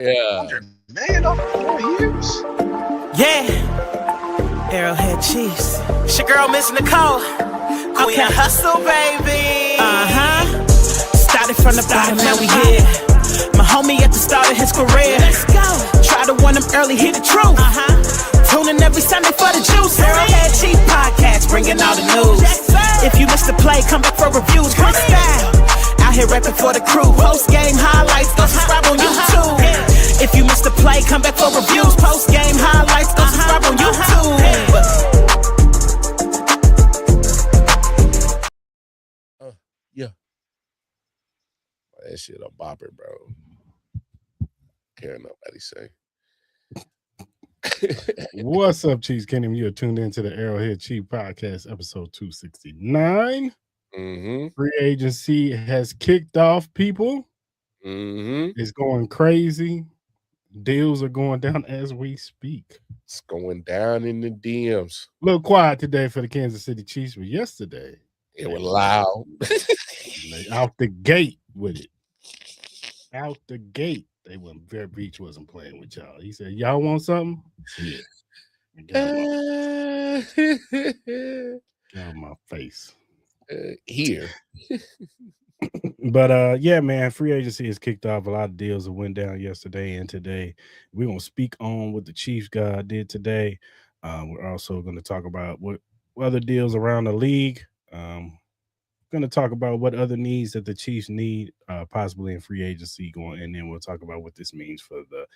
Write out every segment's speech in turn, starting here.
Yeah. $100 million 4 years. Yeah, Arrowhead Chiefs. It's your girl, Miss Nicole. Queen of Hustle, baby. Started from the bottom, now we here. My homie at the start of his career. Let's go. Try to warn him early, hear the truth. Tune in every Sunday for the juice. Arrowhead Chief Podcast, bringing all the news. If you missed the play, come back for reviews. Quick style. Out here rapping for the crew. Post game highlights, go subscribe on YouTube. If you missed the play, come back for reviews. Post game highlights, go subscribe on YouTube. Yeah. That shit a bopper, bro. Care nobody say. What's up, Chiefs Kingdom? You're tuned into the Arrowhead Chief Podcast, episode 269. Free agency has kicked off, people. It's going crazy. Deals are going down as we speak. It's going down in the DMs. A little quiet today for the Kansas City Chiefs, but yesterday it was loud. Out the gate with it. Out the gate. They went. Bear Beach wasn't playing with y'all. He said, "Y'all want something?" Yeah. Get out my face. Here. But yeah, man, free agency has kicked off. A lot of deals that went down yesterday and today. We're gonna speak on what the Chiefs guy did today. We're also going to talk about what other deals around the league. Going to talk about what other needs that the Chiefs need, possibly in free agency going, and then we'll talk about what this means for the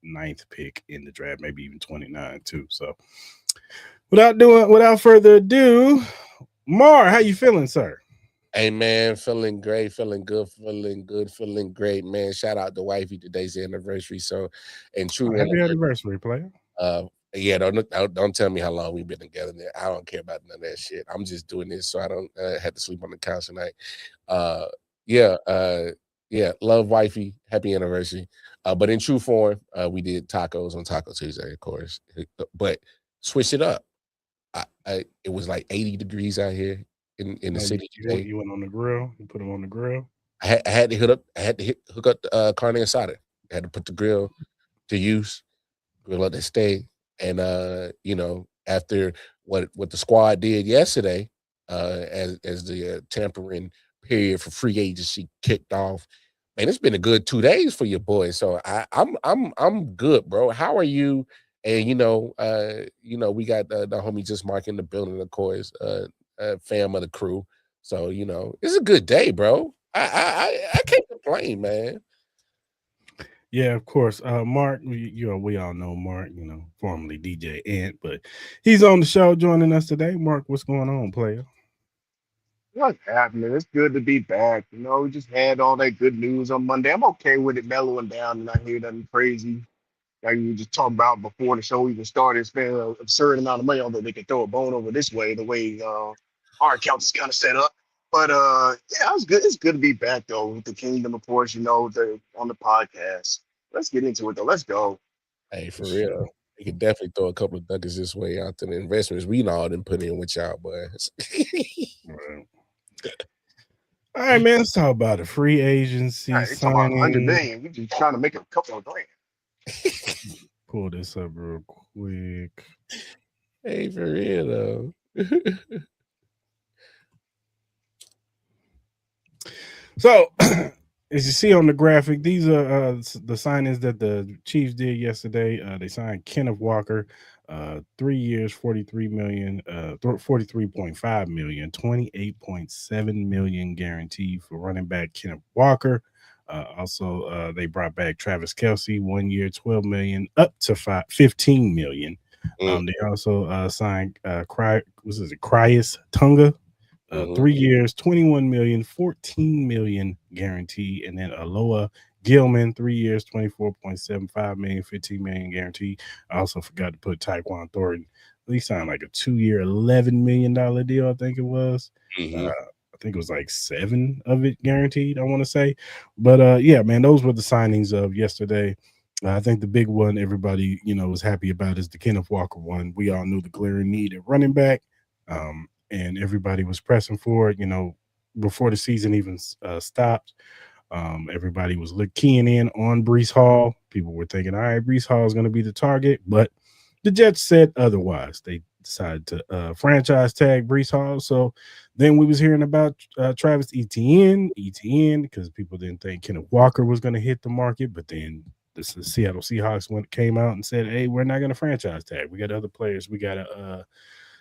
9th pick in the draft, maybe even 29 too. So, without further ado, Mar, how you feeling, sir? Hey man, feeling great, feeling good, feeling great, man. Shout out to wifey, today's the anniversary. So, and true happy anniversary, player. Yeah, don't tell me how long we've been together. I don't care about none of that shit. I'm just doing this so I don't have to sleep on the couch tonight. Yeah, love wifey, happy anniversary. But in true form, we did tacos on Taco Tuesday, of course. But switch it up. It was like 80 degrees out here in the city today. You went on the grill. You put them on the grill. I had to hook up the carne asada. I had to put the grill to use, grill up the steak. And after what the squad did yesterday, as the tampering period for free agency kicked off, man, it's been a good 2 days for your boy. So I'm good, bro. How are you? And we got the homie Just Mark in the building, of course, fam of the crew. So it's a good day, bro. I can't complain, man. Yeah, of course. Mark, we all know Mark, formerly DJ Ant, but he's on the show joining us today. Mark, what's going on, player? What's happening? It's good to be back. We just had all that good news on Monday. I'm okay with it mellowing down and not hear nothing crazy. Like we were just talking about before the show even started, spending an absurd amount of money, although they could throw a bone over this way, the way our account is kind of set up. But yeah, it's good. It's good to be back though with the Kingdom, of course. On the podcast. Let's get into it though. Let's go. Hey, for real, you could definitely throw a couple of ducats this way out to the investments we all didn't put in with y'all, boys. All right, man. Let's talk about the free agency. All right, talking about 100 million. We just trying to make a couple of grand. Pull this up real quick. Hey, for real though. So, as you see on the graphic, these are the signings that the Chiefs did yesterday. They signed Kenneth Walker, 3 years, $43 million, $43.5 million, $28.7 million guaranteed for running back Kenneth Walker. Also, they brought back Travis Kelce, 1 year, $12 million, up to $15 million. They also signed Cryas Tunga. 3 years, $21 million, $14 million guaranteed, and then Aloha Gilman, 3 years, $24.75 million, $15 million guaranteed. I also forgot to put Tyquan Thornton. He signed like a 2 year, $11 million deal, I think it was. I think it was like 7 of it guaranteed, I want to say. But yeah, man, those were the signings of yesterday. I think the big one everybody, was happy about is the Kenneth Walker one. We all knew the glaring need at running back. And everybody was pressing for it, before the season even stopped. Everybody was keying in on Brees Hall. People were thinking, all right, Brees Hall is going to be the target, but the Jets said otherwise. They decided to franchise tag Brees Hall. So then we was hearing about Travis Etienne, because people didn't think Kenneth Walker was going to hit the market, but then the Seattle Seahawks came out and said, hey, we're not going to franchise tag. We got other players. We got to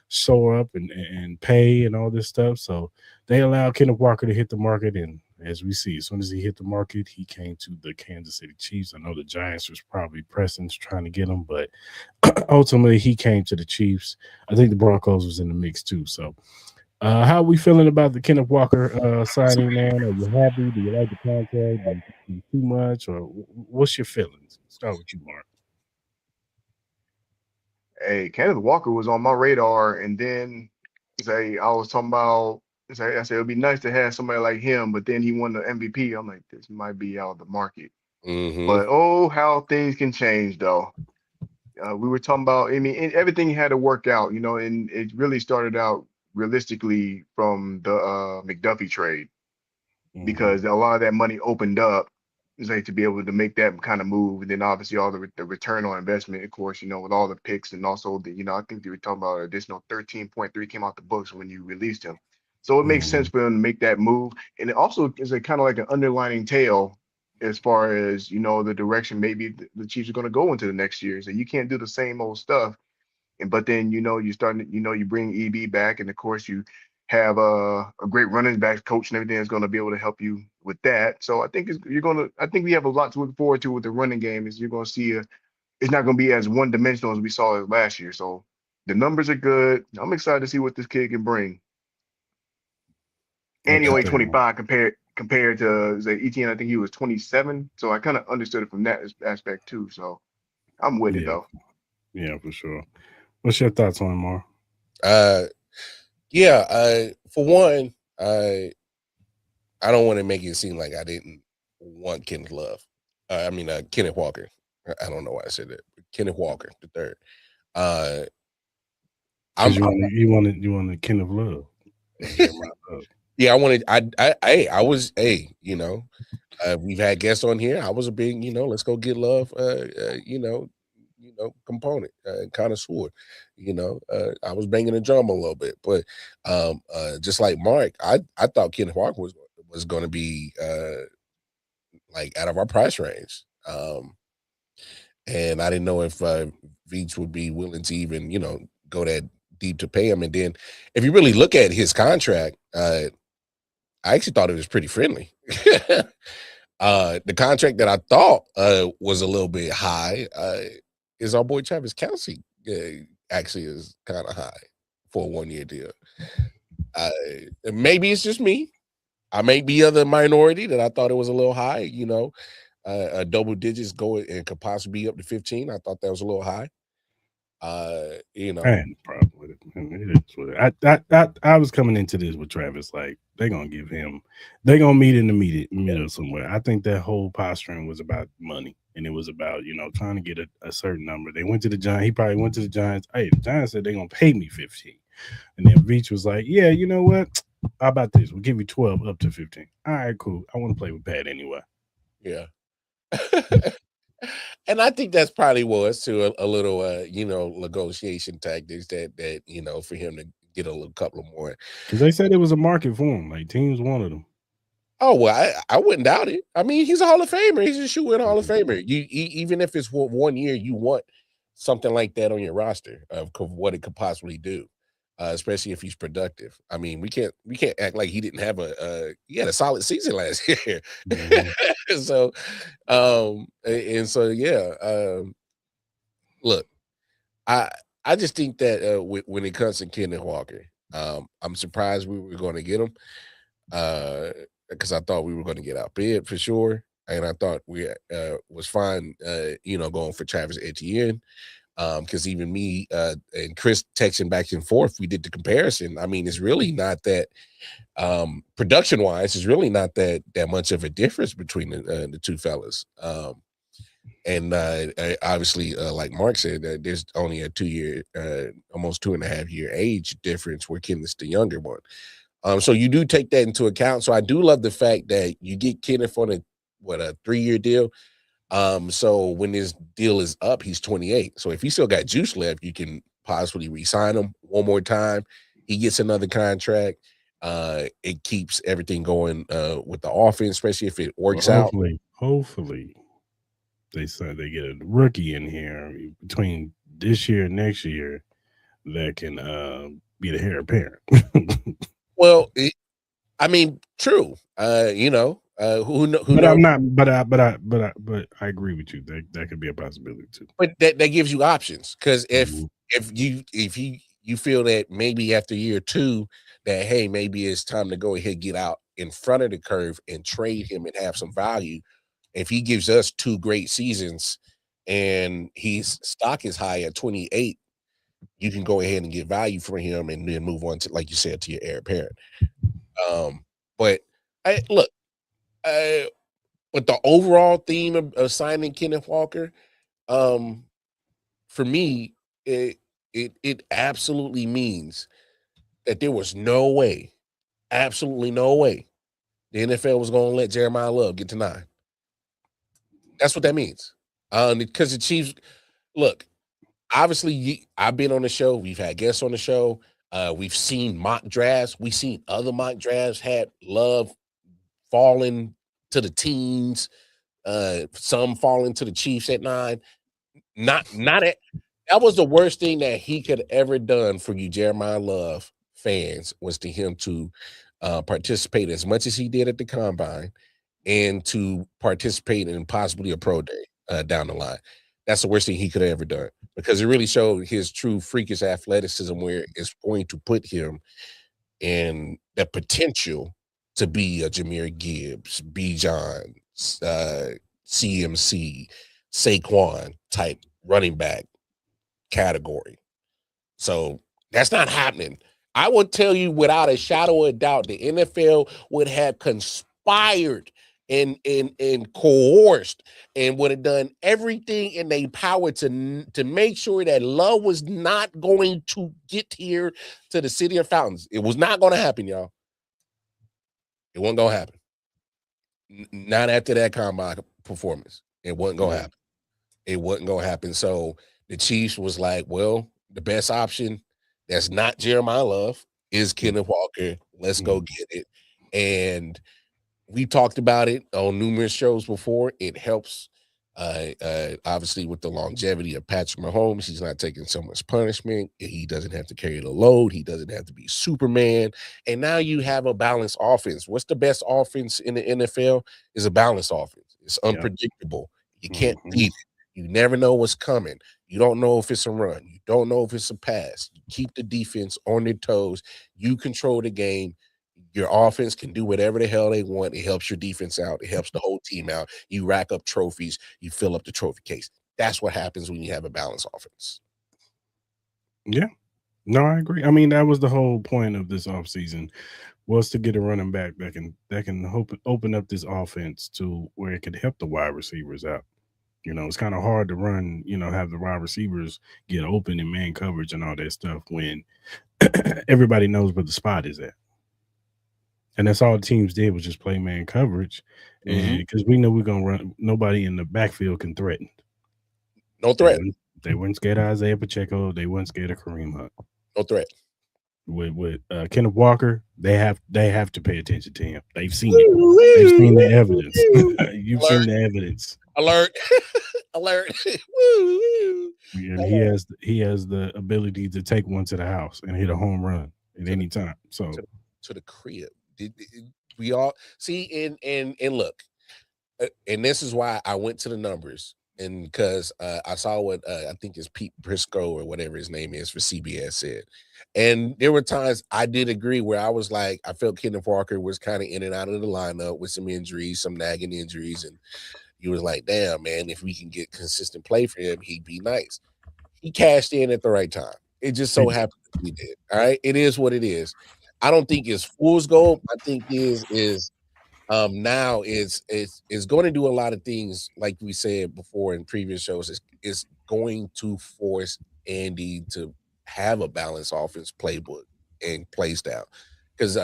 show up and pay and all this stuff. So they allowed Kenneth Walker to hit the market. And as we see, as soon as he hit the market, he came to the Kansas City Chiefs. I know the Giants was probably pressing, trying to get him, but ultimately he came to the Chiefs. I think the Broncos was in the mix too. So how are we feeling about the Kenneth Walker signing, man? Are you happy? Do you like the contract? Do you think too much? Or what's your feelings? Start with you, Mark. Hey, Kenneth Walker was on my radar, and then say I was talking about. I said it'd be nice to have somebody like him, but then he won the MVP. I'm like, this might be out of the market. Mm-hmm. But oh, how things can change, though. We were talking about. I mean, everything had to work out, and it really started out realistically from the McDuffie trade because a lot of that money opened up. To be able to make that kind of move, and then obviously all the return on investment, of course, with all the picks, and also I think they were talking about an additional 13.3 came out the books when you released him, so it makes sense for them to make that move, and it also is a kind of like an underlining tale as far as the direction maybe the Chiefs are going to go into the next year. So you can't do the same old stuff, but then you starting you bring EB back, and of course you have a great running back coach and everything that's going to be able to help you with that. So I think I think we have a lot to look forward to with the running game. Is you're going to see it's not going to be as one dimensional as we saw it last year. So the numbers are good. I'm excited to see what this kid can bring. And he only 25 compared to say Etienne. I think he was 27. So I kind of understood it from that aspect too. So I'm with it though. Yeah, for sure. What's your thoughts on Mar? Yeah, for one, I don't want to make it seem like I didn't want Kenneth Walker. I don't know why I said that. Kenneth Walker, the third. You wanted Kenneth Love. Yeah, we've had guests on here. I was a big, let's go get Love, component, connoisseur. I was banging the drum a little bit, but just like Mark, I thought Kenneth Walker was going to be like out of our price range, and I didn't know if Veach would be willing to even go that deep to pay him. And then if you really look at his contract, I actually thought it was pretty friendly. The contract that I thought was a little bit high is our boy Travis Kelce. Actually is kind of high for a 1-year deal. Maybe it's just me. I may be of the minority that I thought it was a little high, double digits and could possibly be up to 15. I thought that was a little high. I had a problem with it. It is what it. I was coming into this with Travis like they're gonna meet in the middle somewhere. I think that whole posturing was about money, and it was about trying to get a certain number. They went to the Giants. He probably went to the Giants. Hey, the Giants said they're gonna pay me 15, and then Veach was like, yeah, you know what? How about this? We'll give you 12 up to 15. All right, cool. I want to play with Pat anyway. Yeah. And I think that's probably was to a little, negotiation tactics that for him to get a couple of more. Because they said it was a market for him. Like teams wanted him. Oh, well, I wouldn't doubt it. I mean, he's a Hall of Famer. He's a shoe-in Hall of Famer. Even if it's for 1 year, you want something like that on your roster of what it could possibly do, especially if he's productive. I mean, we can't act like he didn't have he had a solid season last year. Mm-hmm. So, look, I just think that when it comes to Kenneth Walker, I'm surprised we were going to get him. Because I thought we were going to get outbid for sure, and I thought we was fine, going for Travis Etienne, because even me and Chris texting back and forth, we did the comparison. I mean, it's really not that production-wise, it's really not that much of a difference between the two fellas. And obviously, like Mark said, there's only a 2 year, almost 2.5 year age difference where Kenneth's the younger one. So you do take that into account. So I do love the fact that you get Kenneth on a 3-year deal. So when this deal is up, he's 28. So if he still got juice left, you can possibly re-sign him one more time. He gets another contract. It keeps everything going with the offense, especially if it works out. Hopefully, they said they get a rookie in here between this year and next year that can be the heir apparent. Well, true. Who But knows? I'm not. But I agree with you. That could be a possibility too. But that gives you options, because if Mhm. you feel that maybe after year 2 that, hey, maybe it's time to go ahead, get out in front of the curve and trade him and have some value. If he gives us 2 great seasons and his stock is high at 28, you can go ahead and get value for him and then move on to, like you said, to your heir apparent. But look, but the overall theme of signing Kenneth Walker, for me, it absolutely means that there was no way, absolutely no way, the NFL was going to let Jeremiah Love get to 9. That's what that means. Because the Chiefs, look, obviously, I've been on the show. We've had guests on the show. We've seen mock drafts. We've seen other mock drafts had Love falling to the teens. Some falling to the Chiefs at 9. That was the worst thing that he could ever done for you, Jeremiah Love fans, was to him to participate as much as he did at the combine and to participate in possibly a pro day down the line. That's the worst thing he could have ever done, because it really showed his true freakish athleticism, where it's going to put him in the potential to be a Jahmyr Gibbs, Bijan, CMC, Saquon type running back category. So that's not happening. I would tell you without a shadow of a doubt, the NFL would have conspired and coerced and would have done everything in their power to make sure that Love was not going to get here to the City of Fountains. It was not going to happen, y'all. It wasn't going to happen. Not after that combine performance. It wasn't going to happen. It wasn't going to happen. So the Chiefs was like, well, the best option that's not Jeremiah Love is Kenneth Walker. Let's go get it. And we talked about it on numerous shows before. It helps, obviously, with the longevity of Patrick Mahomes. He's not taking so much punishment. He doesn't have to carry the load. He doesn't have to be Superman. And now you have a balanced offense. What's the best offense in the NFL? Is a balanced offense. It's unpredictable. You can't beat it. You never know what's coming. You don't know if it's a run. You don't know if it's a pass. You keep the defense on their toes. You control the game. Your offense can do whatever the hell they want. It helps your defense out. It helps the whole team out. You rack up trophies. You fill up the trophy case. That's what happens when you have a balanced offense. Yeah. No, I agree. I mean, that was the whole point of this offseason, was to get a running back that can open up this offense to where it could help the wide receivers out. You know, it's kind of hard to run, have the wide receivers get open in man coverage and all that stuff when everybody knows where the spot is at. And that's all the teams did, was just play man coverage. And because we know we're going to run, nobody in the backfield can threaten. No threat. They weren't scared of Isaiah Pacheco. They weren't scared of Kareem Hunt. No threat. With Kenneth Walker, they have to pay attention to him. They've seen it. They've seen the evidence. You've seen the evidence. Alert. Alert. And he has the ability to take one to the house and hit a home run at any time. So to the crib. We all see, and look, and this is why I went to the numbers, and because I saw what I think is Pete Briscoe or whatever his name is for CBS said, and there were times I did agree where I was like, I felt Kenneth Walker was kind of in and out of the lineup with some injuries, some nagging injuries, and you was like, damn, man, if we can get consistent play for him, he'd be nice. He cashed in at the right time. It just so happened that he did. All right, it is what it is. I don't think it's fool's gold. I think now is going to do a lot of things, like we said before in previous shows. It's going to force Andy to have a balanced offense playbook and play style. because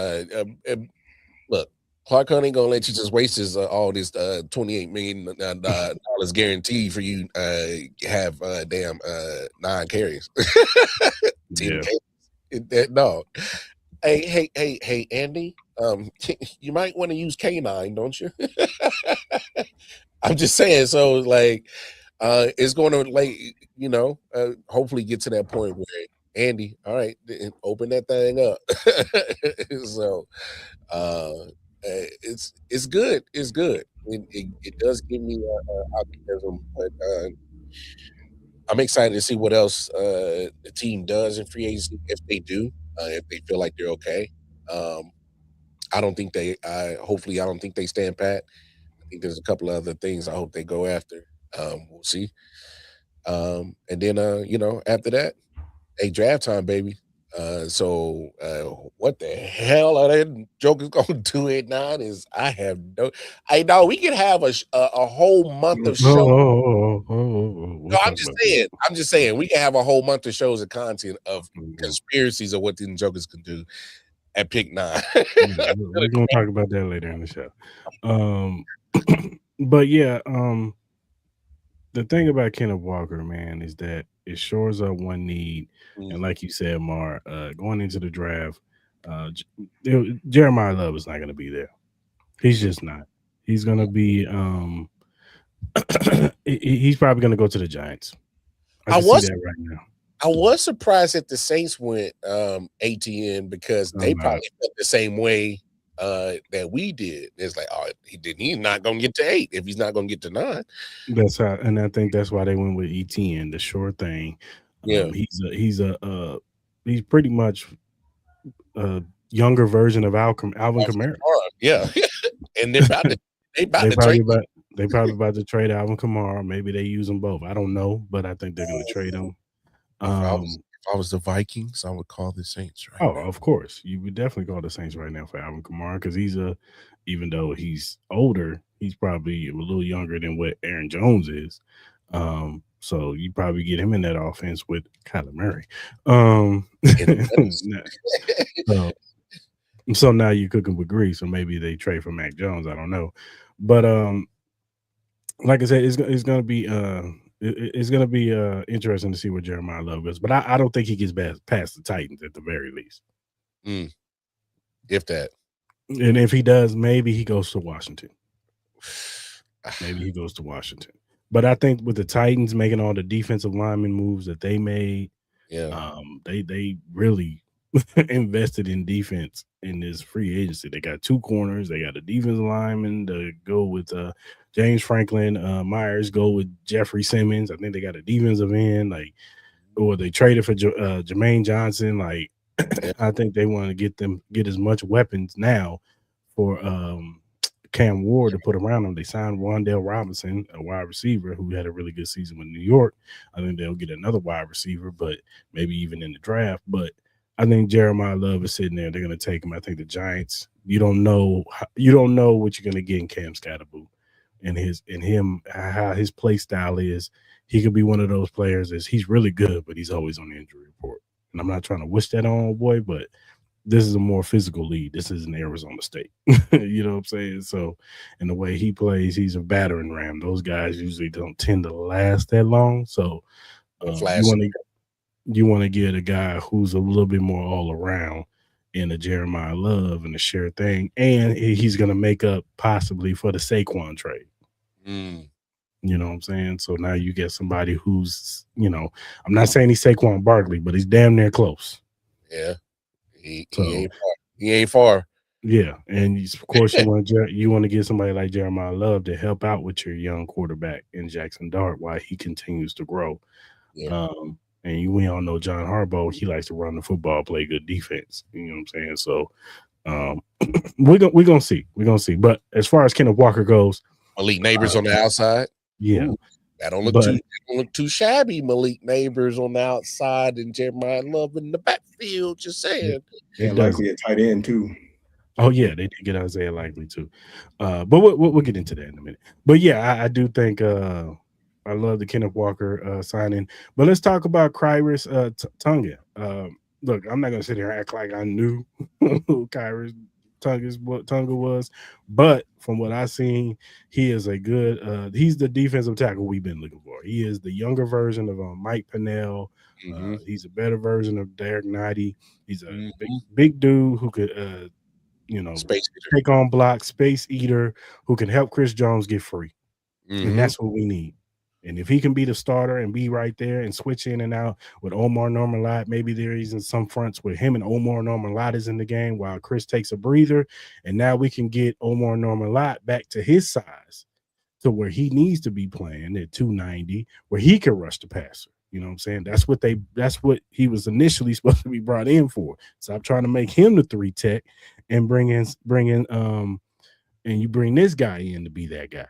look, Clark Hunt ain't gonna let you just waste his all this $28 million guarantee for you have damn 9 carries, 10 Yeah. carries. No, hey, Andy, you might want to use K9, don't you? I'm just saying. So like, it's going to hopefully get to that point where Andy, all right, open that thing up. So it's good. It's good. It does give me optimism, but I'm excited to see what else the team does in free agency if they do, if they feel like they're okay. Um, I don't think they. Hopefully, I don't think they stand pat. I think there's a couple of other things I hope they go after. We'll see. And then after that, hey, draft time, baby. What the hell are they jokers gonna do at 9? Is I have no. I know we can have a whole month of show. No, We'll talk about that. I'm just saying we can have a whole month of shows of content of Mhm. conspiracies of what these jokers can do at pick 9. We're gonna talk about that later in the show. But yeah, the thing about Kenneth Walker, man, is that it shores up one need, and like you said, Mar, going into the draft, Jeremiah Love is not going to be there. He's just not. He's going to be. He's probably going to go to the Giants. I can see that right now. I was surprised that the Saints went ATN because they probably felt the same way that we did. It's like, oh, he's not gonna get to 8 if he's not gonna get to 9. That's how, and I think that's why they went with ETN, the sure thing. Yeah, he's pretty much a younger version of Alvin Kamara. Yeah, and they're about to trade. They probably about to trade Alvin Kamara. Maybe they use them both. I don't know, but I think they're going to trade them. If I was the Vikings, I would call the Saints right now. Of course. You would definitely call the Saints right now for Alvin Kamara because even though he's older, he's probably a little younger than what Aaron Jones is. So you probably get him in that offense with Kyler Murray. So now you're cooking with grease, so maybe they trade for Mac Jones. I don't know. But like I said, it's going to be it's going to be interesting to see what Jeremiah Love goes. But I don't think he gets past the Titans at the very least. If that. And if he does, maybe he goes to Washington. But I think with the Titans making all the defensive lineman moves that they made, they really invested in defense in this free agency. They got 2 corners. They got a defensive lineman to go with James Franklin. Myers go with Jeffrey Simmons. I think they got a defensive end, or they traded for Jermaine Johnson. I think they want to get as much weapons now for Cam Ward to put around them. They signed Wan'Dale Robinson, a wide receiver who had a really good season with New York. I think they'll get another wide receiver, but maybe even in the draft. But I think Jeremiah Love is sitting there. They're going to take him. I think the Giants. You don't know what you're going to get in Cam Scatterboo, and how his play style is. He could be one of those players he's really good, but he's always on the injury report. And I'm not trying to wish that on, boy, but this is a more physical league. This isn't Arizona State. You know what I'm saying? So, and the way he plays, he's a battering ram. Those guys usually don't tend to last that long. So, you want to get a guy who's a little bit more all around in a Jeremiah Love and a sure thing, and he's going to make up possibly for the Saquon trade. You know what I'm saying? So now you get somebody who's, I'm not saying he's Saquon Barkley, but he's damn near close. Yeah, he ain't far. Yeah, and of course you want to get somebody like Jeremiah Love to help out with your young quarterback in Jackson Dart while he continues to grow. Yeah. And we all know John Harbaugh, he likes to run the football, play good defense. You know what I'm saying? So we're gonna see. We're gonna see. But as far as Kenneth Walker goes, Malik Neighbors on the outside. Yeah. Ooh, that don't look too shabby. Malik Neighbors on the outside and Jeremiah Love in the backfield. Just saying. Yeah, likely a tight end too. Oh yeah, they did get Isaiah Likely too. But we'll get into that in a minute. But yeah, I do think I love the Kenneth Walker signing. But let's talk about Khyiris Tonga. look, I'm not gonna sit here and act like I knew who Kyrie Tunga was, but from what I've seen, he is a good. He's the defensive tackle we've been looking for. He is the younger version of Mike Pennell. Mm-hmm. He's a better version of Derek Knighty. He's a Mm-hmm. big dude who could, Space Eater. take on blocks, space eater, who can help Chris Jones get free. Mm-hmm. And that's what we need. And if he can be the starter and be right there and switch in and out with Omar Norman-Lott, maybe there is in some fronts with him and Omar Norman-Lott is in the game while Chris takes a breather. And now we can get Omar Norman-Lott back to his size to where he needs to be playing at 290, where he can rush the passer. You know what I'm saying? That's what he was initially supposed to be brought in for. So I'm trying to make him the 3 tech and bring in and you bring this guy in to be that guy.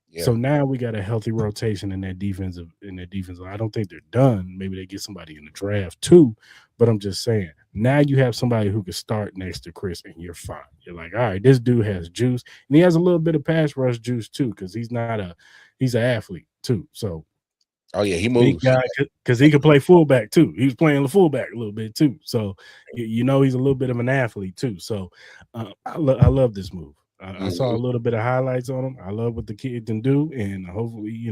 Yeah. So now we got a healthy rotation in that defensive. I don't think they're done. Maybe they get somebody in the draft too. But I'm just saying, now you have somebody who can start next to Chris, and you're fine. You're like, all right, this dude has juice, and he has a little bit of pass rush juice too, because he's an athlete too. So, oh yeah, he big moves. guy because he can play fullback too. He was playing the fullback a little bit too. So he's a little bit of an athlete too. So I love this move. I saw a little bit of highlights on him. I love what the kid can do, and hopefully,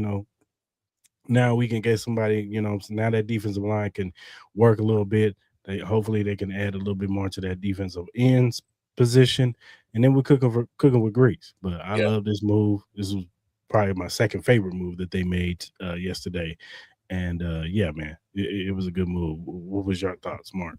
now we can get somebody. Now that defensive line can work a little bit. Hopefully they can add a little bit more to that defensive ends position, and then we're cooking with grease. But I love this move. This was probably my second favorite move that they made yesterday, and man, it was a good move. What was your thoughts, Mark?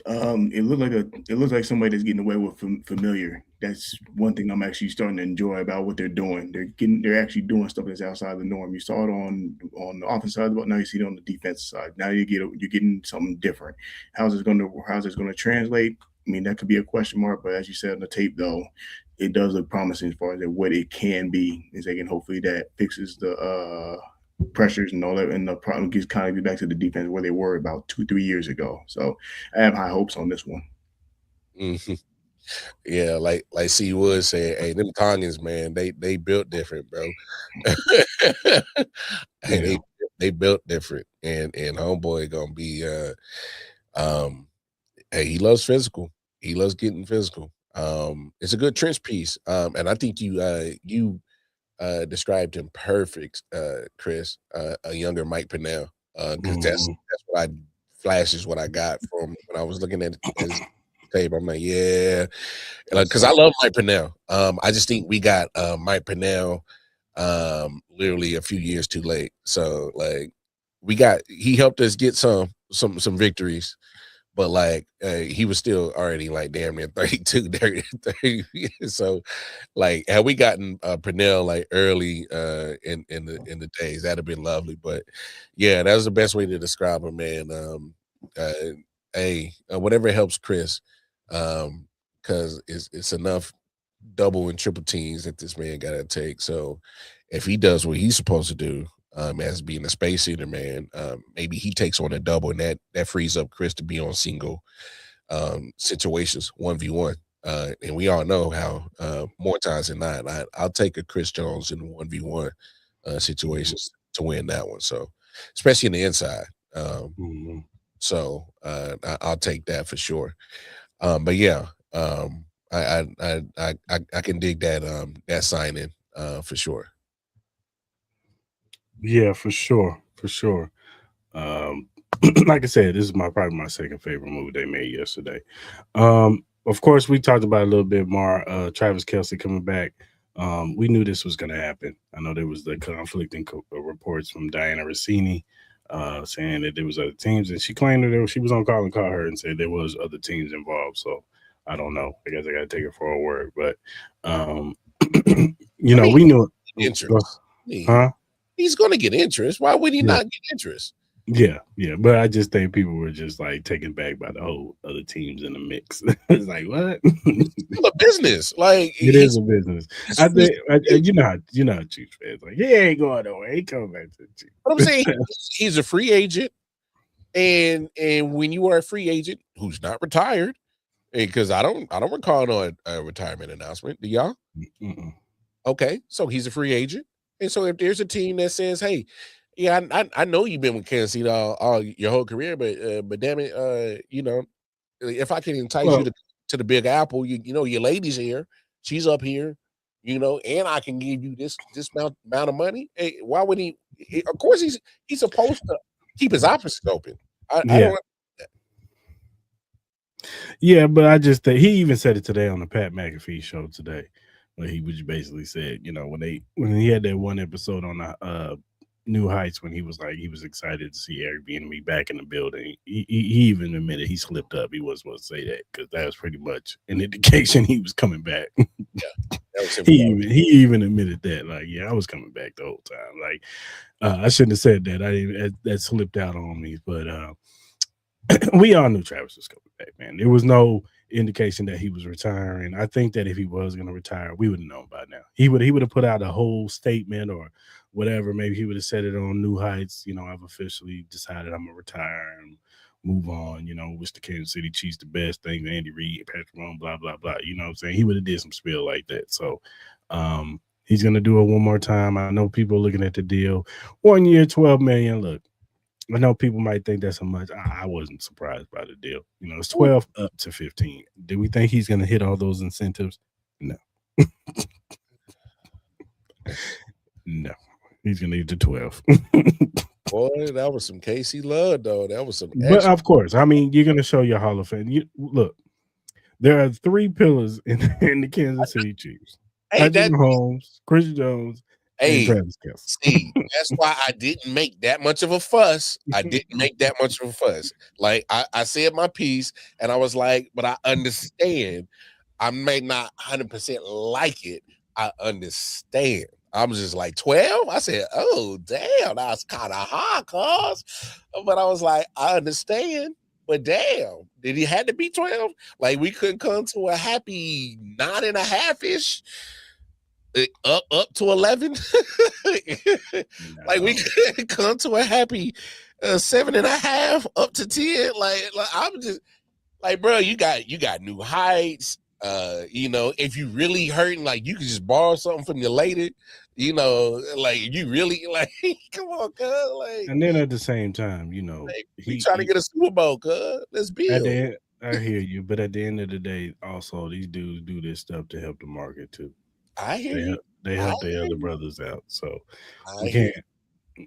It looks like somebody that's getting away with familiar. That's one thing I'm actually starting to enjoy about what they're doing. They're actually doing stuff that's outside the norm. You saw it on the offense side, but now you see it on the defense side. Now you're getting something different. How's this going to translate? I mean, that could be a question mark, but as you said on the tape, though, it does look promising as far as what it can be. Is they can hopefully that fixes the pressures and all that, and the problem gets kind of back to the defense where they were about 2-3 years ago. So I have high hopes on this one. Mm-hmm. Yeah, like C Wood said, hey, them Tongans, man, they built different, bro. Hey, they built different, and homeboy gonna be hey, he loves physical. He loves getting physical. It's a good trench piece. And I think you described him perfect, Chris, a younger Mike Pennell, because that's what flashes what I got from when I was looking at his tape. I'm like, yeah, because I love Mike Pennell. I just think we got Mike Pennell literally a few years too late. So like he helped us get some victories. But like he was still already like damn near 32, 30. So like had we gotten Purnell like early in the days, that'd have been lovely. But yeah, that was the best way to describe him, man. Whatever helps Chris, because it's enough double and triple teams that this man gotta take. So if he does what he's supposed to do, as being a space eater, man, maybe he takes on a double, and that frees up Chris to be on single situations 1v1. And we all know how more times than not, I'll take a Chris Jones in 1v1 situations to win that one. So especially in the inside. So I'll take that for sure. But yeah, I can dig that sign in for sure. Yeah, for sure. Like I said, this is probably my second favorite move they made yesterday. Of course, we talked about a little bit more. Travis Kelce coming back. We knew this was going to happen. I know there was the conflicting reports from Diana Rossini saying that there was other teams, and she claimed that she was on call and called her and said there was other teams involved. So I don't know. I guess I got to take it for a word. But we knew it. Interest. Huh? He's going to get interest. Why would he not get interest? Yeah. But I just think people were just like taken back by the whole other teams in the mix. It's like, what? It's still a business. Like it is a business. I think you know how Chiefs fans like, he ain't going nowhere. He coming back to the Chiefs. What I'm saying, he's a free agent, and when you are a free agent who's not retired, because I don't recall a retirement announcement. Do y'all? Mm-mm. Okay, so he's a free agent. And so if there's a team that says, hey, Yeah, I know you've been with Kansas City all your whole career, but damn it, if I can entice you Well, to the Big Apple, you know your lady's here, she's up here, and I can give you this amount of money. Hey, why would he? Of course, he's supposed to keep his options open. I yeah, don't. yeah, but I just think he even said it today on the Pat McAfee show today, where he was basically said, when he had that one episode on the New Heights when he was excited to see Eric Bieniemy back in the building. He even admitted he slipped up. He wasn't supposed to say that because that was pretty much an indication he was coming back. Yeah, that was he even admitted that. Like, yeah, I was coming back the whole time. Like, I shouldn't have said that. I didn't. That slipped out on me. But we all knew Travis was coming back, man. There was no indication that he was retiring. I think that if he was going to retire, we would have known by now. He would have put out a whole statement or whatever. Maybe he would have said it on New Heights. I've officially decided I'm gonna retire and move on. Wish the Kansas City Chiefs the best. Thank Andy Reid, Patrick Mahomes, blah blah blah. You know what I'm saying? He would have did some spiel like that. So he's gonna do it one more time. I know people are looking at the deal. 1 year, $12 million. Look, I know people might think that's so much. I wasn't surprised by the deal. It's 12 up to 15. Do we think he's gonna hit all those incentives? No. No. He's gonna need the 12. Boy, that was some KC love, though. That was some. But of course, I mean, you're gonna show your Hall of Fame. Look, there are 3 pillars in the Kansas City Chiefs: Patrick Mahomes, Chris Jones, and Travis Kelce. See, that's why I didn't make that much of a fuss. Like I said my piece, and I was like, but I understand. I may not 100% like it. I understand. I was just like 12. I said, "Oh, damn, that's kind of high, cuz." But I was like, I understand. But damn, did he had to be 12? Like we couldn't come to a happy 9.5-ish, up to 11. Like we couldn't come to a happy 7.5 up to 10. Like I'm just like, bro, you got new heights. If you really hurting, like you can just borrow something from your lady. Like you really like, come on, cuz. Like, and then at the same time, like, he trying to get a Super Bowl, cuz. Let's build. I hear you, but at the end of the day, also these dudes do this stuff to help the market too. I hear you. They help their other brothers out, so we can't.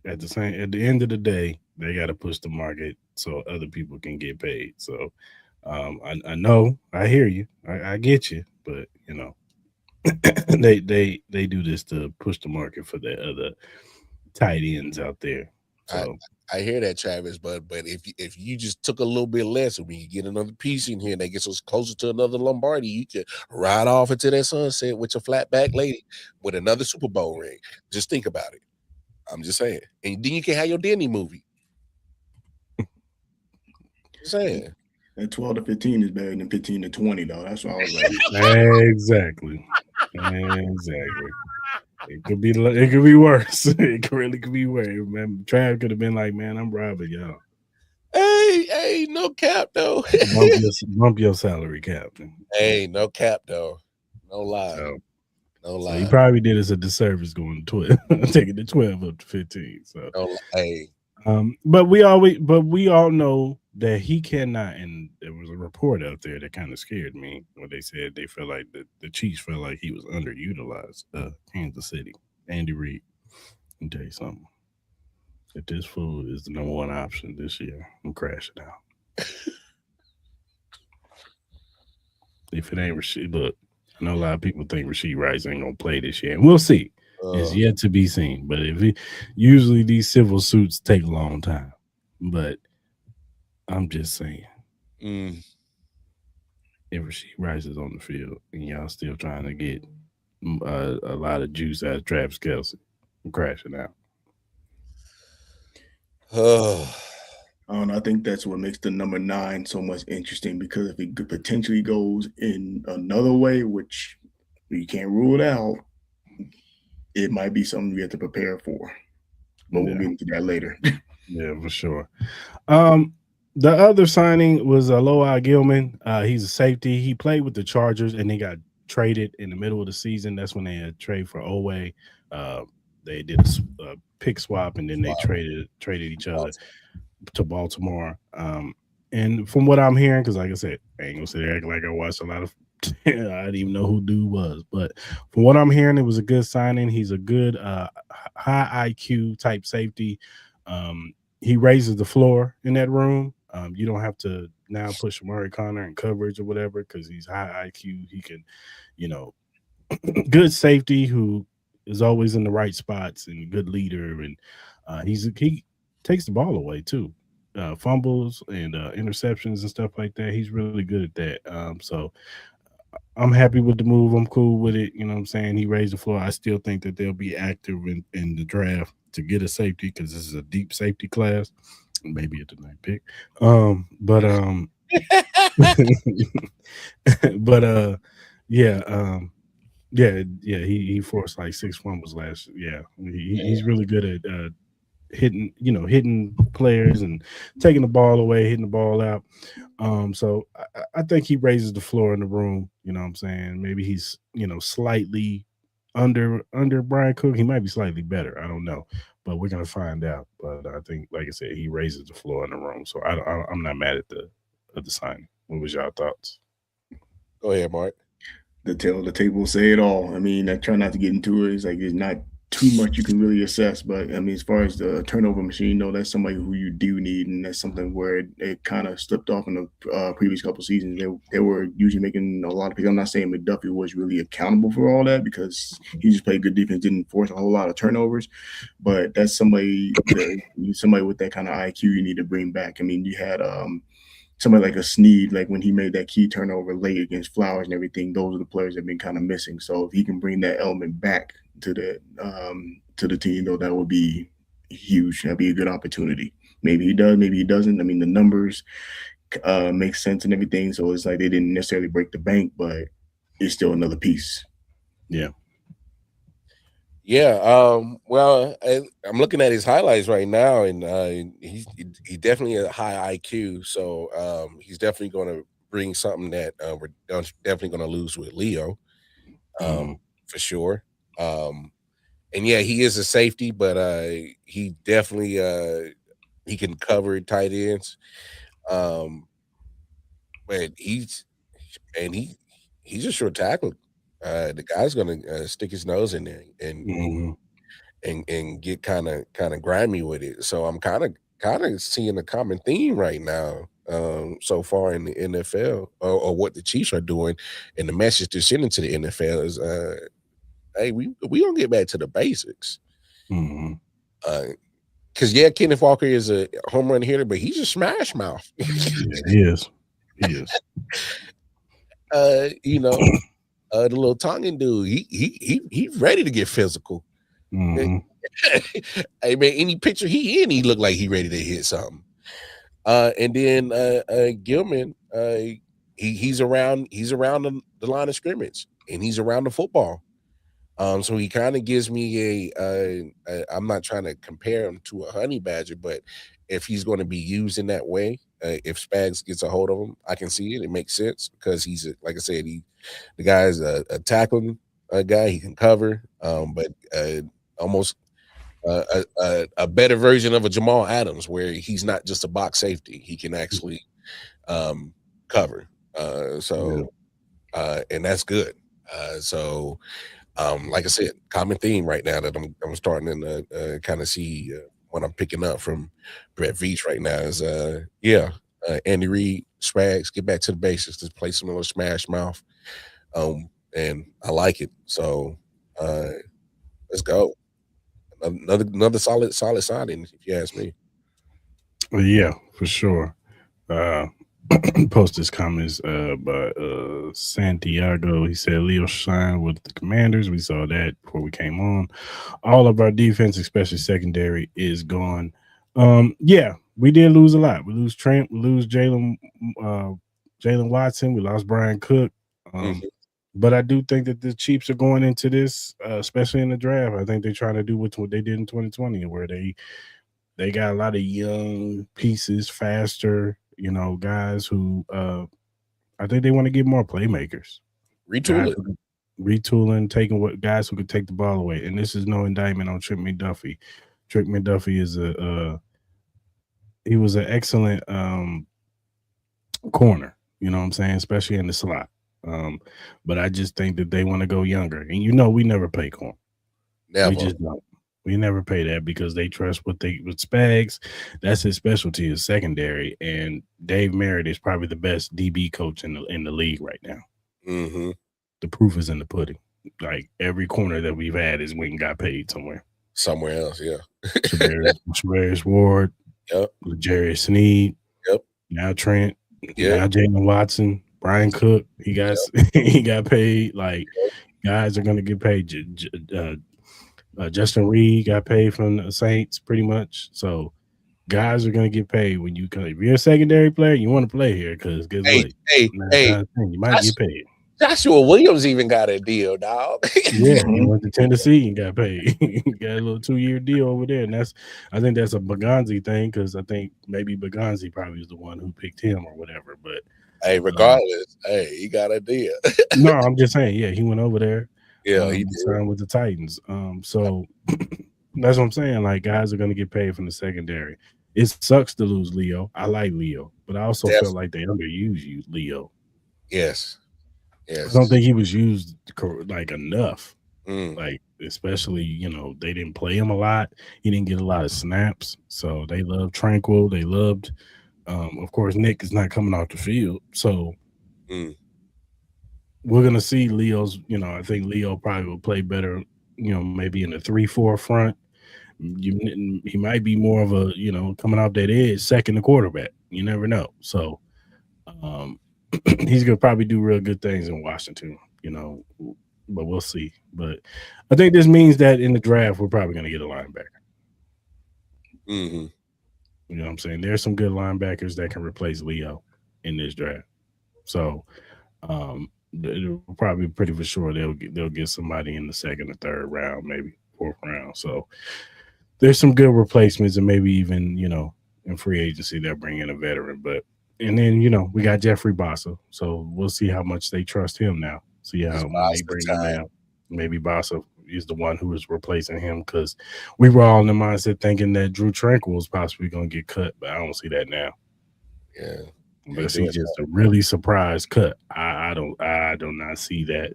At the end of the day, they got to push the market so other people can get paid. So, I know, I hear you, I get you, but they do this to push the market for the other tight ends out there. So I hear that, Travis, but if you just took a little bit less, and we get another piece in here, and they get us closer to another Lombardi, you could ride off into that sunset with your flat back lady with another Super Bowl ring. Just think about it. I'm just saying, and then you can have your Disney movie. Just saying. That 12 to 15 is better than 15 to 20, though. That's what I was like. Exactly. It could be worse. It could be worse. Man, Trav could have been like, "Man, I'm robbing y'all." Hey, no cap though. bump your salary cap. Hey, no cap though. No lie. No lie. So he probably did us a disservice going to 12, taking the 12 up to 15. So hey. But we all know that he cannot, and there was a report out there that kind of scared me when they said they felt like the Chiefs felt like he was underutilized. Kansas City, Andy Reid. Let me tell you something. If this fool is the number one option this year, I'm crashing out. If it ain't Rasheed, look, I know a lot of people think Rasheed Rice ain't gonna play this year, and we'll see. It's yet to be seen. But usually these civil suits take a long time. But I'm just saying, if Rasheed Rice is on the field and y'all still trying to get a lot of juice out of Travis Kelce, I'm crashing out. I don't know. I think that's what makes the number 9 so much interesting, because if it potentially goes in another way, which you can't rule it out, it might be something we have to prepare for. But we'll get into that later. Yeah, for sure. The other signing was Aloha Gilman. He's a safety. He played with the Chargers, and they got traded in the middle of the season. That's when they had trade for Owe. They did a pick swap, and then they traded each other to Baltimore. And from what I'm hearing, because like I said, I ain't gonna sit there acting like I watched a lot of. I didn't even know who dude was, but from what I'm hearing, it was a good signing. He's a good high IQ type safety. He raises the floor in that room. You don't have to now push Murray Connor in coverage or whatever because he's high IQ. He can, you know, good safety who is always in the right spots and good leader. And he takes the ball away too. Fumbles and interceptions and stuff like that. He's really good at that. So I'm happy with the move. I'm cool with it. You know what I'm saying? He raised the floor. I still think that they'll be active in the draft to get a safety because this is a deep safety class. Maybe at the ninth pick. He forced like 6 fumbles last. Yeah, he's really good at hitting players and taking the ball away, hitting the ball out. So I think he raises the floor in the room. You know what I'm saying? Maybe he's slightly under Brian Cook. He might be slightly better. I don't know, but we're gonna find out. But I think, like I said, he raises the floor in the room. So I'm not mad at the signing. What was y'all thoughts? Go ahead, Mark. The tape will say it all. I mean, I try not to get into it. It's like there's not too much you can really assess, but I mean, as far as the turnover machine, that's somebody who you do need, and that's something where it kind of slipped off in the previous couple of seasons. They were usually making a lot of picks. I'm not saying McDuffie was really accountable for all that because he just played good defense, didn't force a whole lot of turnovers, but that's somebody with that kind of IQ you need to bring back. I mean, you had somebody like a Snead, like when he made that key turnover late against Flowers and everything, those are the players that have been kind of missing. So if he can bring that element back to the team, though, that would be huge. That'd be a good opportunity. Maybe he does, maybe he doesn't. I mean, the numbers make sense and everything. So it's like they didn't necessarily break the bank, but it's still another piece. Yeah. Yeah. Well, I'm looking at his highlights right now, and he definitely a high IQ. So he's definitely going to bring something that we're definitely going to lose with Leo, for sure. And yeah, he is a safety, but he definitely he can cover tight ends. But he's a short tackler. The guy's gonna stick his nose in there and get kind of grimy with it. So I'm kind of seeing a common theme right now so far in the NFL or what the Chiefs are doing, and the message they're sending to the NFL is hey, we gonna get back to the basics. Because Kenneth Walker is a home run hitter, but he's a smash mouth. Yeah, he is. The little Tongan dude, he's ready to get physical. Hey man, any picture he in, he look like he ready to hit something. And then Gilman, he's around the line of scrimmage, and he's around the football. So he kind of gives me I'm not trying to compare him to a honey badger, but if he's going to be used in that way, if Spags gets a hold of him, I can see it. It makes sense because he's like I said, the guy's a tackling guy. He can cover, but almost a better version of a Jamal Adams, where he's not just a box safety. He can actually cover. And that's good. Like I said, common theme right now that I'm starting to kind of see what I'm picking up from Brett Veach right now is Andy Reid, Spags, get back to the basics. Just play some little smash mouth, and I like it. So let's go. Another solid signing, if you ask me. Well, yeah, for sure. Post his comments by Santiago. He said Leo signed with the Commanders. We saw that before we came on. All of our defense, especially secondary, is gone. We did lose a lot. We lose Trent. We lose Jalen Watson. We lost Brian Cook. But I do think that the Chiefs are going into this, especially in the draft. I think they're trying to do what they did in 2020, where they got a lot of young pieces, faster, guys who I think they want to get more playmakers. Retooling, taking what guys who could take the ball away. And this is no indictment on Trent McDuffie. Trick McDuffie is he was an excellent corner. You know what I'm saying, especially in the slot. But I just think that they want to go younger, and we never pay corn. Never. We just don't. We never pay that because they trust with Spags. That's his specialty is secondary, and Dave Merritt is probably the best DB coach in the league right now. Mm-hmm. The proof is in the pudding. Like every corner that we've had is when got paid somewhere. Somewhere else, yeah. Shavarius Ward, Yep. Jerry Sneed, Yep. Now Trent, Yeah. now Jalen Watson, Brian Cook. He got he got paid. Like guys are gonna get paid. Justin Reed got paid from the Saints pretty much. So guys are gonna get paid when you come. If you're a secondary player, you want to play here because guess what? You might get paid. Joshua Williams even got a deal, dog. Yeah, he went to Tennessee and got paid. Got a little 2-year deal over there, and I think that's a Baganzi thing because I think maybe Baganzi probably was the one who picked him or whatever. But hey, regardless, he got a deal. No, I'm just saying, yeah, he went over there. Yeah, he signed with the Titans. So that's what I'm saying. Like guys are gonna get paid from the secondary. It sucks to lose Leo. I like Leo, but I also felt like they underused Leo. Yes. I don't think he was used like enough. Mm. Like especially, they didn't play him a lot. He didn't get a lot of snaps. So they loved Tranquil. They loved, of course, Nick is not coming off the field. So we're gonna see Leo's. I think Leo probably will play better. Maybe in the 3-4 front. He might be more of a coming off that edge, second to quarterback. You never know. So. He's gonna probably do real good things in Washington, but we'll see. But I think this means that in the draft we're probably gonna get a linebacker. Mm-hmm. You know what I'm saying? There's some good linebackers that can replace Leo in this draft. So they're probably pretty for sure they'll get somebody in the second or third round, maybe fourth round. So there's some good replacements, and maybe even in free agency they'll bring in a veteran, but. And then, we got Jeffrey Bossa. So we'll see how much they trust him now. See how they bring him down. Maybe Bossa is the one who is replacing him because we were all in the mindset thinking that Drew Tranquil was possibly going to get cut, but I don't see that now. Yeah. But see just a really surprise cut. I do not see that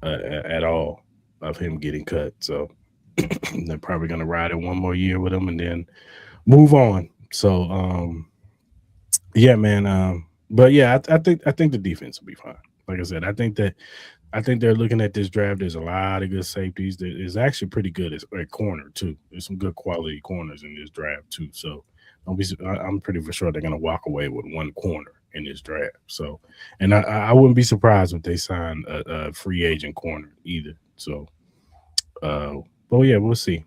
at all of him getting cut. So they're probably going to ride it one more year with him and then move on. So, yeah, man. But yeah, I think the defense will be fine. Like I said, I think they're looking at this draft. There's a lot of good safeties. There's actually pretty good at corner too. There's some good quality corners in this draft too. So I'm pretty for sure they're gonna walk away with one corner in this draft. So, and I wouldn't be surprised if they sign a free agent corner either. So, but yeah, we'll see.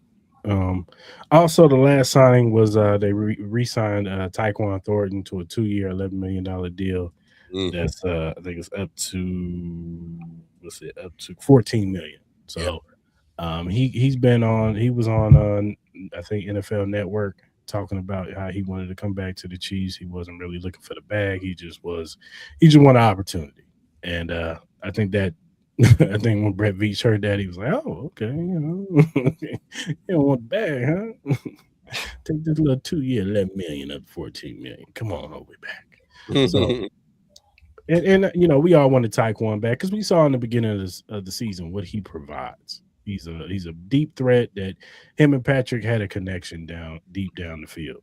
Also, the last signing was they re-signed Tyquan Thornton to a 2-year, $11 million deal. Mm-hmm. That's I think it's up to $14 million. So he was on I think NFL Network talking about how he wanted to come back to the Chiefs. He wasn't really looking for the bag. He just wanted an opportunity. And I think when Brett Veach heard that, he was like, "Oh, okay, you don't want the bag, huh? Take this little 2-year, $11 million up to $14 million. Come on, hold it back." So, and we all wanted Tyquan back because we saw in the beginning of the season what he provides. He's a deep threat that him and Patrick had a connection deep down the field.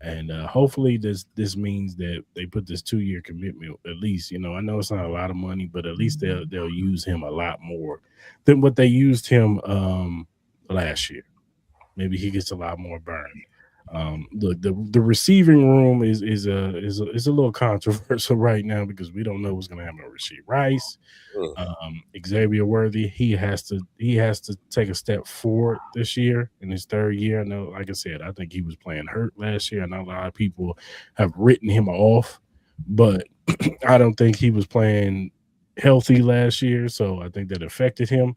And hopefully this means that they put this 2-year commitment. At least, I know it's not a lot of money, but at least they'll use him a lot more than what they used him last year. Maybe he gets a lot more burn. The receiving room is a little controversial right now because we don't know what's going to happen with Rashee Rice. Xavier Worthy, he has to take a step forward this year in his third year. I know, like I said, I think he was playing hurt last year. I know a lot of people have written him off, but I don't think he was playing healthy last year, so I think that affected him.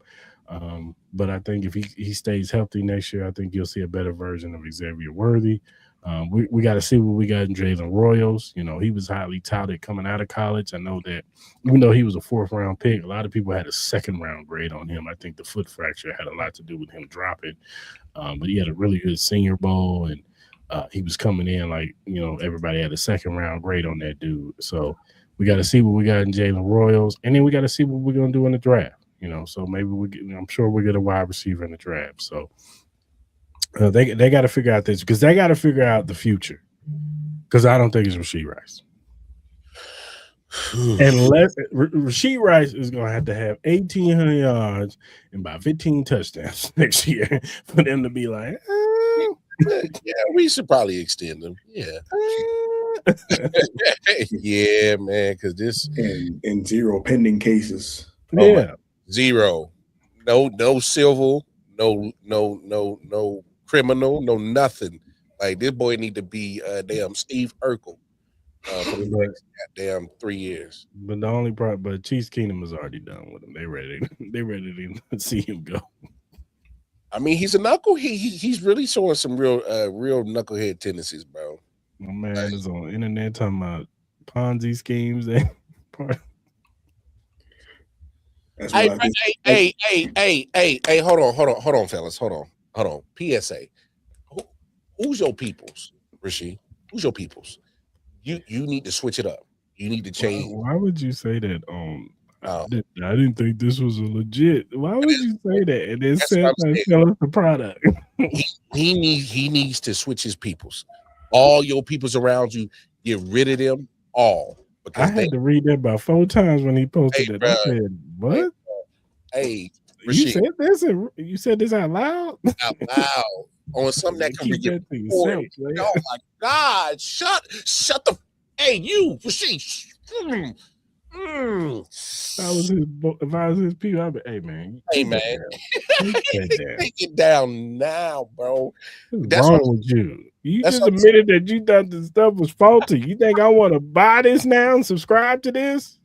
But I think if he stays healthy next year, I think you'll see a better version of Xavier Worthy. We got to see what we got in Jalen Royals. You know, he was highly touted coming out of college. I know that even though he was a 4th-round pick, a lot of people had a 2nd-round grade on him. I think the foot fracture had a lot to do with him dropping. But he had a really good Senior Bowl, and he was coming in like, you know, everybody had a 2nd-round grade on that dude. So we got to see what we got in Jalen Royals, and then we got to see what we're going to do in the draft. You know, so maybe I'm sure we'll get a wide receiver in the draft. So they got to figure out this because they got to figure out the future. Because I don't think it's Rashee Rice. Unless Rashee Rice is going to have 1,800 yards and about 15 touchdowns next year for them to be like, yeah, we should probably extend them. Yeah. Yeah, man, because this and 0 pending cases. Yeah. 0. No civil, no criminal, no nothing. Like this boy need to be damn Steve Urkel for the next damn 3 years. But the only problem, but Chiefs Kingdom is already done with him. They ready to see him go. I mean, he's a knuckle. He's really showing some real knucklehead tendencies, bro. My man is on the internet talking about Ponzi schemes. Hey, hold on, fellas. Hold on. PSA. Who's your peoples, Rashee? Who's your peoples? You need to switch it up. You need to change. Why would you say that? I didn't think this was a legit. Why would you say that? And then sell us the product. he needs to switch his peoples. All your peoples around you, get rid of them all. I had to read that about 4 times when he posted it. I said, "What? Hey, you said this? You said this out loud? Out loud on something that can be your boy. Oh my God! Shut the. Hey, you, Rashee. If I was his people, I'd be, hey man, take it down now, bro. What's wrong with you? You just admitted that you thought the stuff was faulty. You think I want to buy this now and subscribe to this?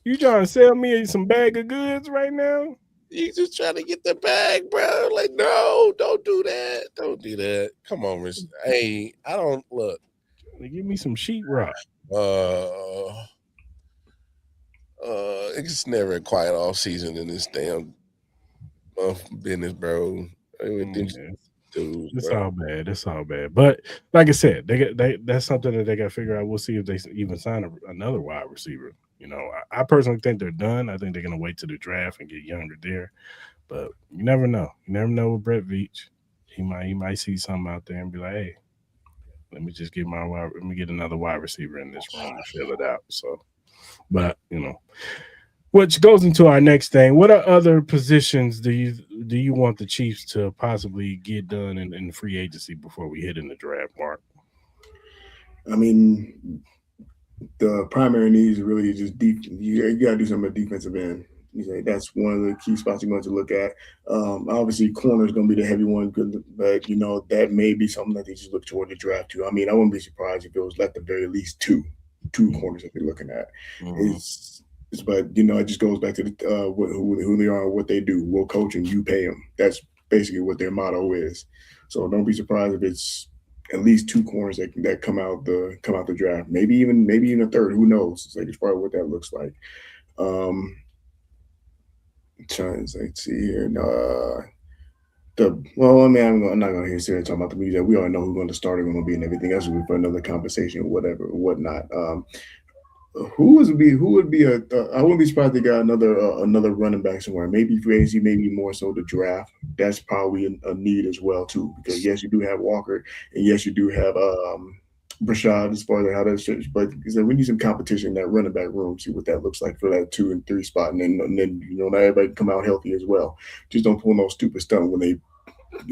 You trying to sell me some bag of goods right now? You just trying to get the bag, bro. Like, no, don't do that. Don't do that. Come on, Rich. Hey, I don't look. Give me some sheetrock. It's never a quiet off season in this damn business, bro. It's all bad. It's all bad. But like I said, that's something that they got to figure out. We'll see if they even sign another wide receiver. You know, I personally think they're done. I think they're going to wait to the draft and get younger there. But you never know. You never know with Brett Veach. He might see something out there and be like, hey, let me just get another wide receiver in this room and fill it out. So, but you know, which goes into our next thing. What are other positions do you want the Chiefs to possibly get done in free agency before we hit in the draft, Mark? I mean, the primary needs really just deep. You got to do something at defensive end. That's one of the key spots you're going to look at. Obviously, corner is going to be the heavy one, but you know that may be something that they just look toward the draft too. I mean, I wouldn't be surprised if it was at the very least two corners that they're looking at. Mm-hmm. But you know, it just goes back to who they are and what they do. We'll coach and you pay them. That's basically what their motto is. So don't be surprised if it's at least 2 corners that come out the draft. Maybe even a third. Who knows? It's like it's probably what that looks like. Trying to see here. I'm not going to hear talking about the media. We already know who's going to start and going to be and everything else will be for another conversation or whatnot. Who would be I wouldn't be surprised they got another running back somewhere. Maybe free agency, maybe more so the draft. That's probably a need as well too. Because yes, you do have Walker, and yes, you do have Brashad as far as how that's changed. But we need some competition in that running back room. See what that looks like for that 2 and 3 spot, and then you know not everybody can come out healthy as well. Just don't pull no stupid stunt when they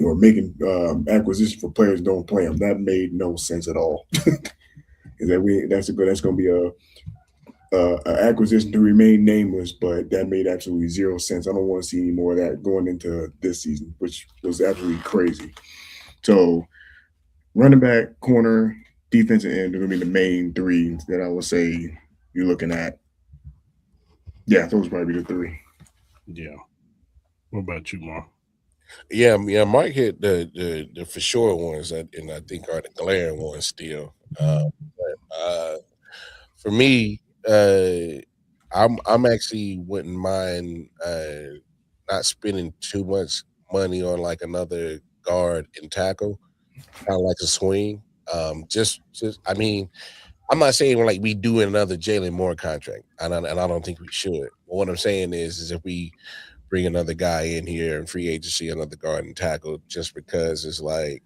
are making acquisitions for players don't play them. That made no sense at all. That's going to be a acquisition to remain nameless, but that made absolutely 0 sense. I don't want to see any more of that going into this season, which was absolutely crazy. So, running back, corner, defensive end are going to be the main 3 that I would say you're looking at. Yeah, those would probably be the 3. Yeah. What about you, Mark? Yeah. Mike hit the for sure ones, and I think are the glaring ones still. But for me, I'm actually wouldn't mind not spending too much money on like another guard and tackle, kind of like a swing. Just I mean, I'm not saying like we do another Jalen Moore contract, and I don't think we should. But what I'm saying is if we bring another guy in here in free agency, another guard and tackle, just because it's like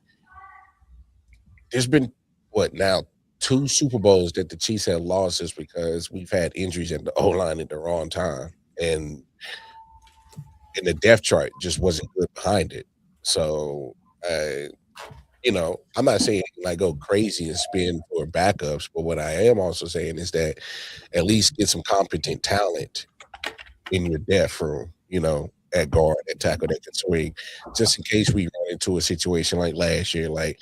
there's been what now 2 Super Bowls that the Chiefs have lost just because we've had injuries in the O line at the wrong time, and the depth chart just wasn't good behind it. So, I'm not saying like go crazy and spend for backups, but what I am also saying is that at least get some competent talent in your depth room, at guard and tackle that can swing, just in case we run into a situation like last year, like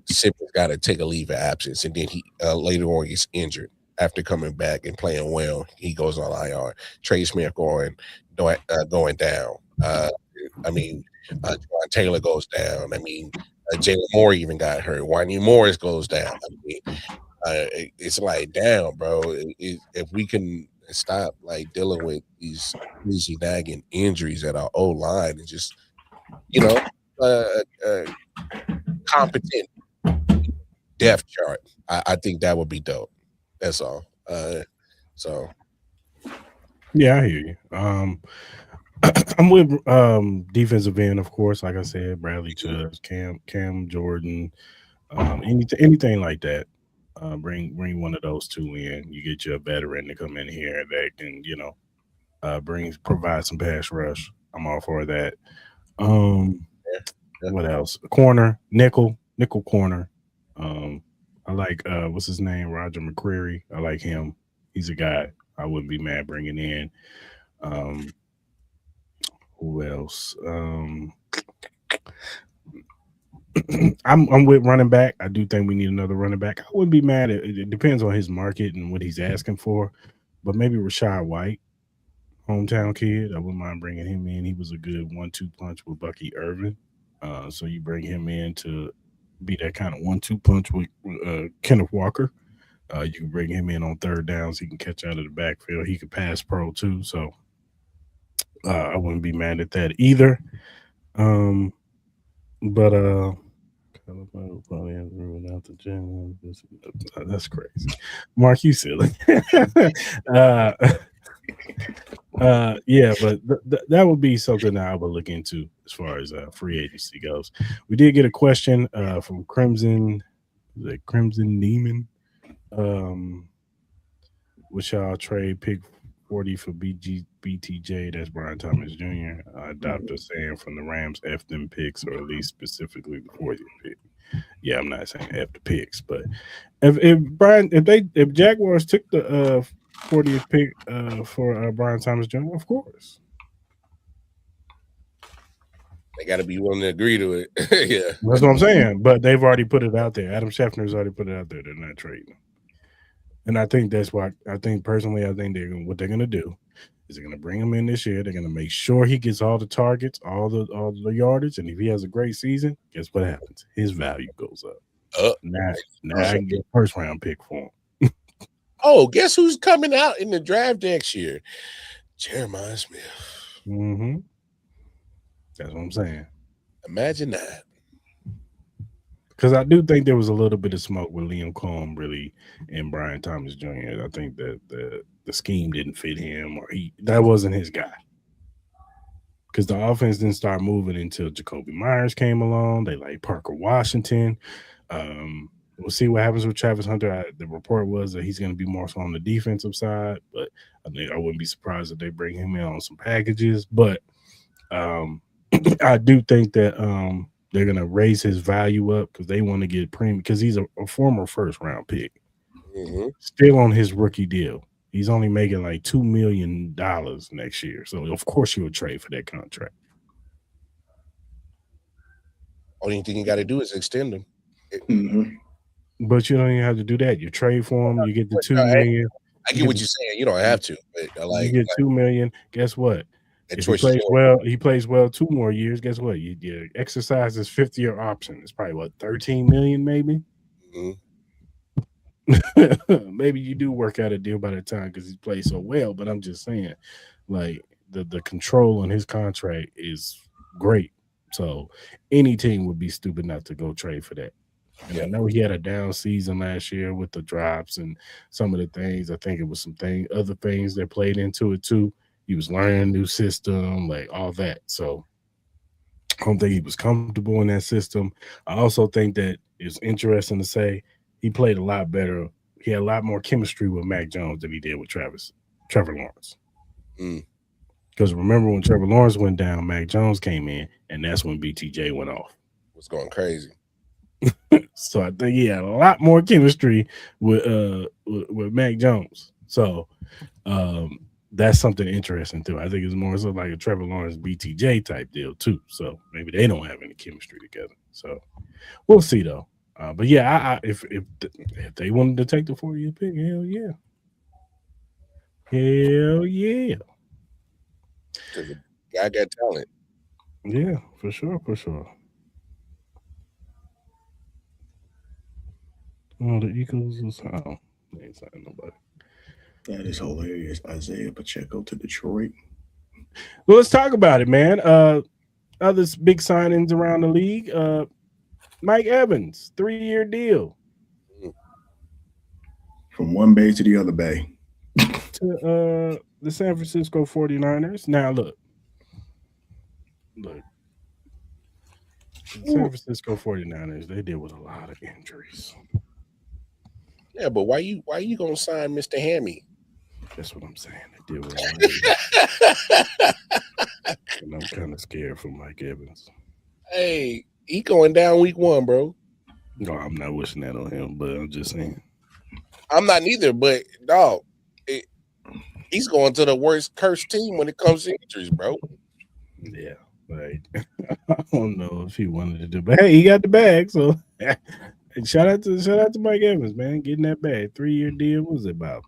Simmons got to take a leave of absence, and then he later on gets injured after coming back and playing well. He goes on IR. Trey Smith going down. I mean, John Taylor goes down. I mean, Jalen Moore even got hurt. Wynnie Morris goes down. I mean, it's like, damn, bro. If we can stop like dealing with these crazy nagging injuries at our O line and just, competent depth chart, I think that would be dope. That's all. So Yeah, I hear you. I'm with defensive end, of course. Like I said, Bradley Chubb, Cam Jordan, anything like that. Bring one of those two in. You get your veteran to come in here that can, provide some pass rush. I'm all for that. What else? Corner, nickel corner. I like what's his name? Roger McCreary. I like him. He's a guy I wouldn't be mad bringing in. Who else? I'm with running back. I do think we need another running back. I wouldn't be mad. It depends on his market and what he's asking for, but maybe Rashad White, hometown kid. I wouldn't mind bringing him in. He was a good 1-2 punch with Bucky Irvin. So you bring him in to be that kind of 1-2 punch with Kenneth Walker. You can bring him in on third downs. He can catch out of the backfield. He can pass pro too. So I wouldn't be mad at that either. But that's crazy. Mark, you silly. Yeah, but that would be something that I would look into as far as free agency goes. We did get a question from Crimson Neiman. Would y'all trade pick 40 for BTJ? That's Brian Thomas Jr. Dr. saying from the Rams, F them picks, or at least specifically the 40th pick. Yeah, I'm not saying F the picks, but if Jaguars took the 40th pick for Brian Thomas Jr., of course. They got to be willing to agree to it. Yeah. That's what I'm saying. But they've already put it out there. Adam Schefter's already put it out there. They're not trading. And I think that's why what they're going to do is they're going to bring him in this year. They're going to make sure he gets all the targets, all the yardage. And if he has a great season, guess what happens? His value goes up. Now I can get a first round pick for him. Oh, guess who's coming out in the draft next year? Jeremiah Smith. Mm-hmm. That's what I'm saying. Imagine that. Because I do think there was a little bit of smoke with Liam Cohen really and Brian Thomas Jr. I think that the scheme didn't fit him, or that wasn't his guy. Because the offense didn't start moving until Jacoby Myers came along. They like Parker Washington. We'll see what happens with Travis Hunter. The report was that he's going to be more so on the defensive side, but I wouldn't be surprised if they bring him in on some packages. But I do think that they're going to raise his value up because they want to get premium because he's a former first-round pick. Mm-hmm. Still on his rookie deal. He's only making like $2 million next year. So, of course, you would trade for that contract. Only thing you got to do is extend him. Mm-hmm. But you don't even have to do that. You trade for him. You get the $2 million. I get what you're saying. You don't have to. But you get $2 million. Guess what? That If he choice plays is well, he plays well 2 more years. Guess what? You exercise his 5th-year option. It's probably what, 13 million, maybe. Maybe you do work out a deal by the time because he plays so well. But I'm just saying, like the control on his contract is great. So any team would be stupid not to go trade for that. And I know he had a down season last year with the drops and some of the things. I think it was other things that played into it too. He was learning a new system, like all that. So I don't think he was comfortable in that system. I also think that it's interesting to say he played a lot better. He had a lot more chemistry with Mac Jones than he did with Trevor Lawrence. Because remember when Trevor Lawrence went down, Mac Jones came in, and that's when BTJ went off. was going crazy. So I think he had a lot more chemistry with Mac Jones. So that's something interesting too. I think it's more so like a Trevor Lawrence BTJ type deal too. So maybe they don't have any chemistry together. So we'll see though. But yeah, if they wanted to take the 4-year pick, hell yeah. The guy got talent. Yeah, for sure. Oh, the Eagles was they ain't signing nobody. That is hilarious. Isaiah Pacheco to Detroit. Well, let's talk about it, man. Other big signings around the league. Mike Evans, 3-year deal. From one bay to the other bay. To the San Francisco 49ers. Now, look. The San Francisco 49ers, they deal with a lot of injuries. Yeah, but why you gonna sign Mr. Hammy? That's what I'm saying. They deal with a lot of injuries. And I'm kind of scared for Mike Evans. Hey, he going down week 1, bro. No, I'm not wishing that on him, but I'm just saying. I'm not neither, but dog, he's going to the worst cursed team when it comes to injuries, bro. Yeah, like I don't know if he wanted to do, but hey, he got the bag. So shout out to Mike Evans, man, getting that bag. 3-year deal. What was it about?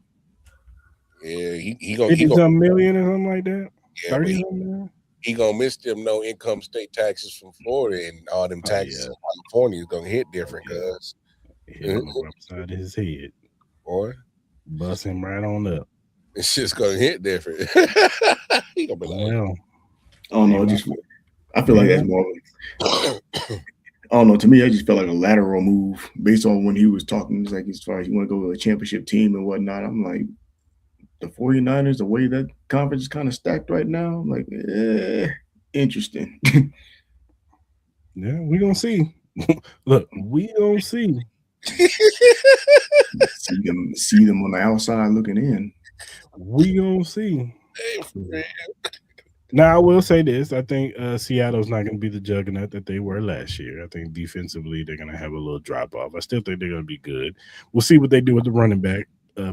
Yeah, he gonna 50-some million or something like that. Yeah, 30 something. He gonna miss them no income state taxes from Florida, and all them taxes in California is gonna hit different, cuz. Hit on the right side of his head. Boy. Bust him right on up. It's just gonna hit different. He gonna be like, I don't know. I feel like that's more. I don't know. To me, I just felt like a lateral move based on when he was talking. It's like as far as you want to go with a championship team and whatnot. I'm like, the 49ers, the way that conference is kind of stacked right now, I'm like, interesting. Yeah, we gonna see. Look, we gonna see. see them on the outside looking in. We gonna see. Now, I will say this. I think Seattle's not going to be the juggernaut that they were last year. I think defensively they're going to have a little drop-off. I still think they're going to be good. We'll see what they do with the running back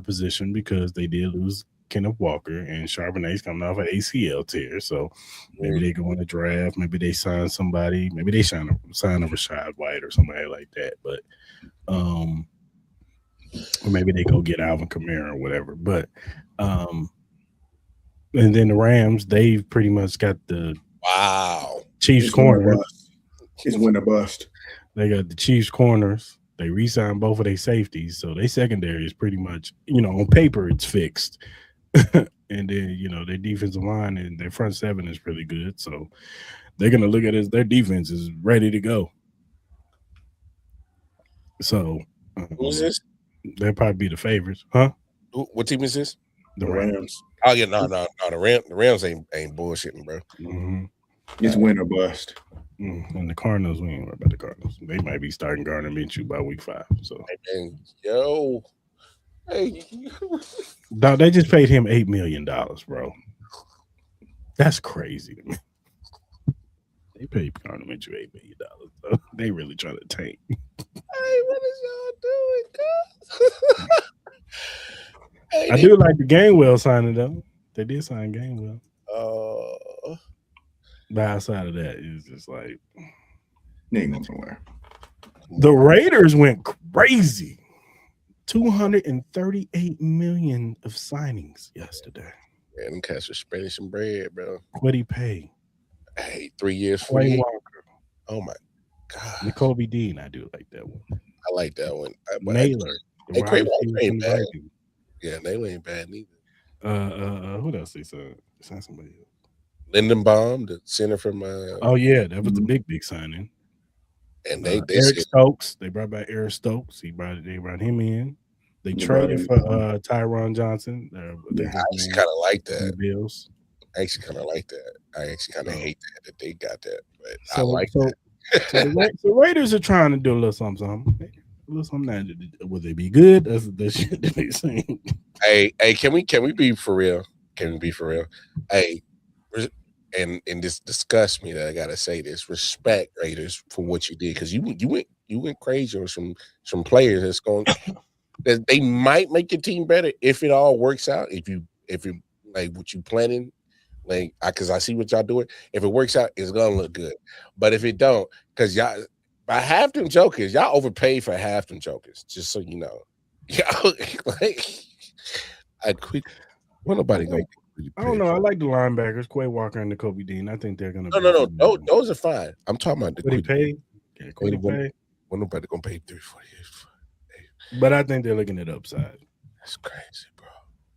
position because they did lose Kenneth Walker, and Charbonnet's coming off an ACL tear. So maybe they go in the draft. Maybe they sign somebody. Maybe they sign a Rashad White or somebody like that. But or maybe they go get Alvin Kamara or whatever. But and then the Rams, they've pretty much got the Chiefs corners. It's win or bust. They got the Chiefs corners. They re-signed both of their safeties, so their secondary is pretty much, on paper it's fixed. And then, their defensive line and their front seven is really good. So they're gonna look at it as their defense is ready to go. So who's this? They'll probably be the favorites, huh? What team is this? The Rams. Oh yeah, no. The Rams ain't bullshitting, bro. Mm-hmm. It's win or bust. And the Cardinals, we ain't worried about the Cardinals. They might be starting Gardner Minshew by week 5. So, they just paid him $8 million, bro. That's crazy to me. They paid Gardner Minshew $8 million. So they really trying to tank. Hey, what is y'all doing, guys? I do like the Gainwell signing though. They did sign Gainwell. But outside of that, it's just like they ain't going somewhere. The Raiders went crazy. $238 million of signings yesterday. Man, them cats are spending some bread, bro. What he pay? Hey, 3 years, Quay 48. Walker, Oh my god, N'Kobe Dean. I do like that one. I like that one. Naylor, the Hey, wide Craig receiver Walker ain't from the bad. Vikings. Yeah, they ain't bad neither. Who else they signed? They signed somebody else. Lindenbaum, the center from Oh yeah, that was the big signing. and they Eric said, Stokes. They brought back Eric Stokes. They brought him in. They traded for Tyron Johnson. Yeah. I actually kind of like from the that. Bills. I actually kind of like that. I actually kind of hate that they got that, but I So like so, that. so the Raiders are trying to do a little something. A little something. Will they be good? That's the shit that they saying. Hey, can we be for real? Can we be for real? Hey, and this disgusts me that I gotta say this. Respect Raiders for what you did, because you went crazy on some players that's going that they might make your team better if it all works out. If you like what you planning, like because I see what y'all doing. If it works out, it's gonna look good. But if it don't, because y'all by half them jokers, y'all overpaid for half them jokers. Just so you know, y'all like I quit. Well, nobody gonna. I don't know. I like the linebackers, Quay Walker and N'Kobe Dean. I think they're gonna. No. Those are fine. I'm talking about the What he paid. Yeah, Quay paid. Well, nobody gonna pay $348. But I think they're looking at upside. That's crazy, bro.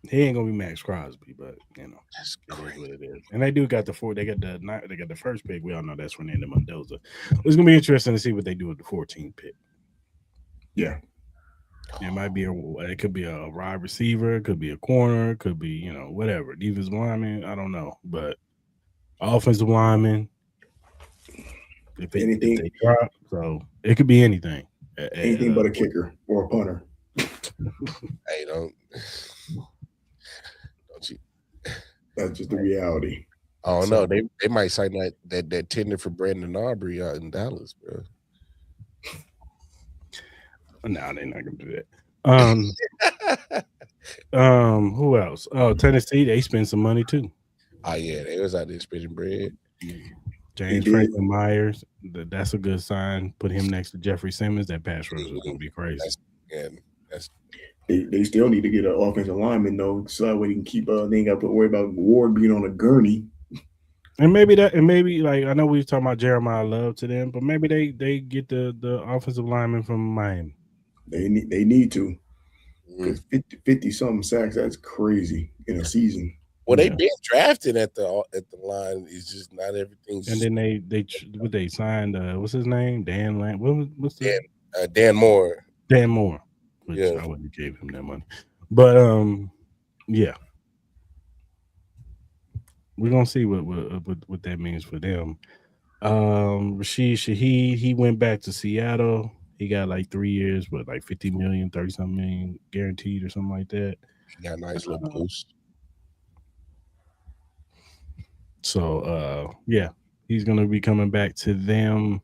He ain't gonna be Max Crosby, but that's crazy. What it is. And they do got the first pick. We all know that's Fernando Mendoza. It's gonna be interesting to see what they do with the 14th pick. Yeah. It might be it could be a wide receiver, it could be a corner, it could be, whatever. Defensive lineman, I don't know. But offensive lineman, if they drop, so it could be anything. Anything but a kicker or a punter. Hey, don't you? That's just the reality. Oh no, they might sign that tender for Brandon Aubrey out in Dallas, bro. No, they're not gonna do that. Who else? Oh, Tennessee, they spent some money too. Oh yeah, they was out there spending bread. James Franklin Myers, that's a good sign. Put him next to Jeffrey Simmons. That pass rush is gonna be crazy. They still need to get an offensive lineman though, so that way they can keep. They ain't got to worry about Ward being on a gurney. And maybe like I know we was talking about Jeremiah Love to them, but maybe they get the offensive lineman from Miami. They need to, because 50 something sacks, that's crazy in a season. Well, they been drafted at the line. It's just not everything. And then they signed what's his name? Dan Land. What's Dan Moore. Dan Moore. Which I wouldn't have gave him that money. But yeah. We're gonna see what that means for them. Rashid Shaheed, he went back to Seattle. He got like 3 years, but like 50 million, 30-something million guaranteed or something like that. He got a nice little boost. So yeah, he's gonna be coming back to them.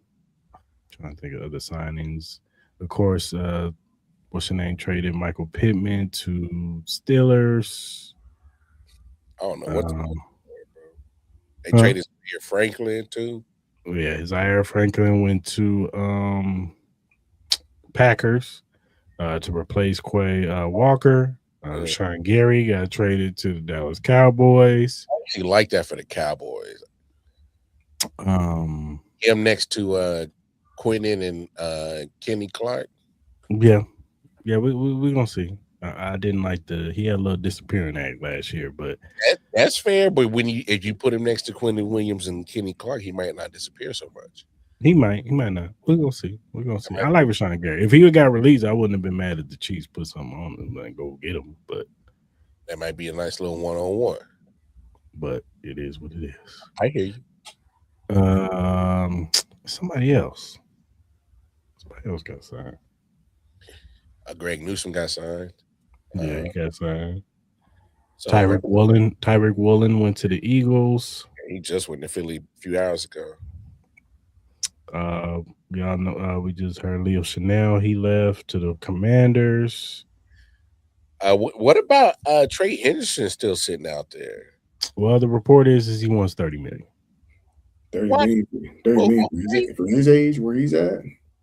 I'm trying to think of other signings. Of course, what's your name? Traded Michael Pittman to Steelers. I don't know what they traded Zaire Franklin too. Yeah, Zaire Franklin went to Packers to replace Quay Walker. Sean Gary got traded to the Dallas Cowboys. I actually like that for the Cowboys. Him next to Quinnen and Kenny Clark. Yeah, we're gonna see. I didn't like he had a little disappearing act last year, but that's fair. But if you put him next to Quentin Williams and Kenny Clark, he might not disappear so much. He might not. We're gonna see. I like Rashawn Gary. If he would got released, I wouldn't have been mad if the Chiefs put something on him and go get him. But that might be a nice little 1-on-1. But it is what it is. I hear you. Somebody else got signed. Greg Newsom got signed. Yeah, he got signed. So Tyreek Woolen went to the Eagles. He just went to Philly a few hours ago. Y'all know we just heard Leo Chanel. He left to the Commanders. What about Trey Henderson still sitting out there? Well, the report is he wants $30 million. 30 million for his age, where he's at.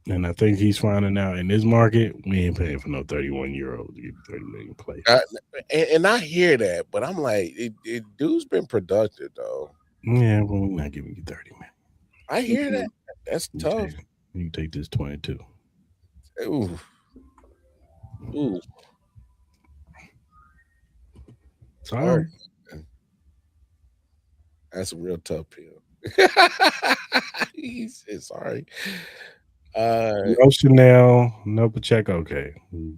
And I think he's finding out in this market, we ain't paying for no 31-year-old to get 30 million play. And I hear that, but I'm like, dude's been productive though. Yeah, well, we're not giving you 30 million. I hear that. That's tough. You take this 22. Ooh. Ooh. Sorry. That's a real tough pill. He said sorry. No Chanel, no Pacheco. Okay,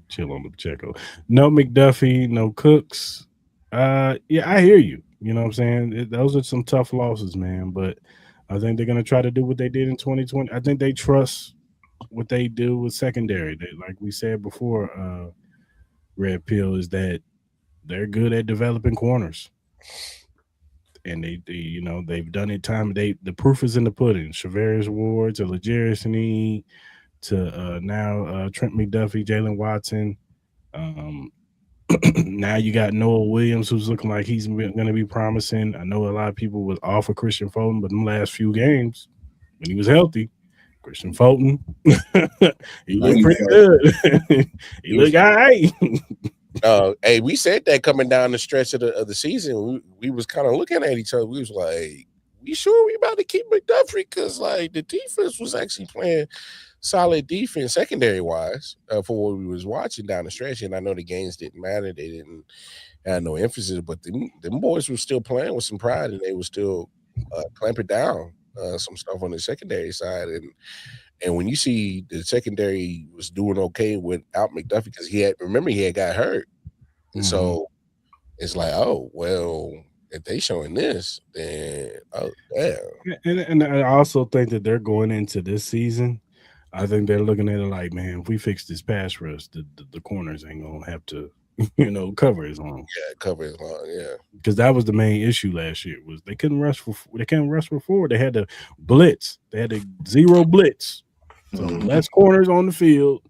chill on the Pacheco. No McDuffie, no Cooks. Yeah, I hear you. You know what I'm saying? Those are some tough losses, man. But I think they're gonna try to do what they did in 2020. I think they trust what they do with secondary. Like we said before, Red Pill is that they're good at developing corners. And they they've done it time. The proof is in the pudding. Shavarius Ward to L'Jarius Sneed to now Trent McDuffie, Jalen Watson. Now you got Noah Williams, who's looking like he's going to be promising. I know a lot of people was off of Christian Fulton, but in the last few games, when he was healthy, Christian Fulton, he looked pretty good. He looked all right. Hey, we said that coming down the stretch of the season, we was kind of looking at each other. We was like, "We sure we about to keep McDuffie?" Because like the defense was actually playing solid defense, secondary wise, for what we was watching down the stretch. And I know the games didn't matter; they didn't have no emphasis, but them boys were still playing with some pride, and they were still clamping down some stuff on the secondary side. And when you see the secondary was doing okay without McDuffie, because he had got hurt. And so it's like, oh, well, if they showing this, then And I also think that they're going into this season. I think they're looking at it like, man, if we fix this pass rush, the corners ain't gonna have to, cover his long. Yeah, cover his long, yeah. Because that was the main issue last year was they couldn't rush for forward. They had to blitz. They had to zero blitz. So less corners on the field,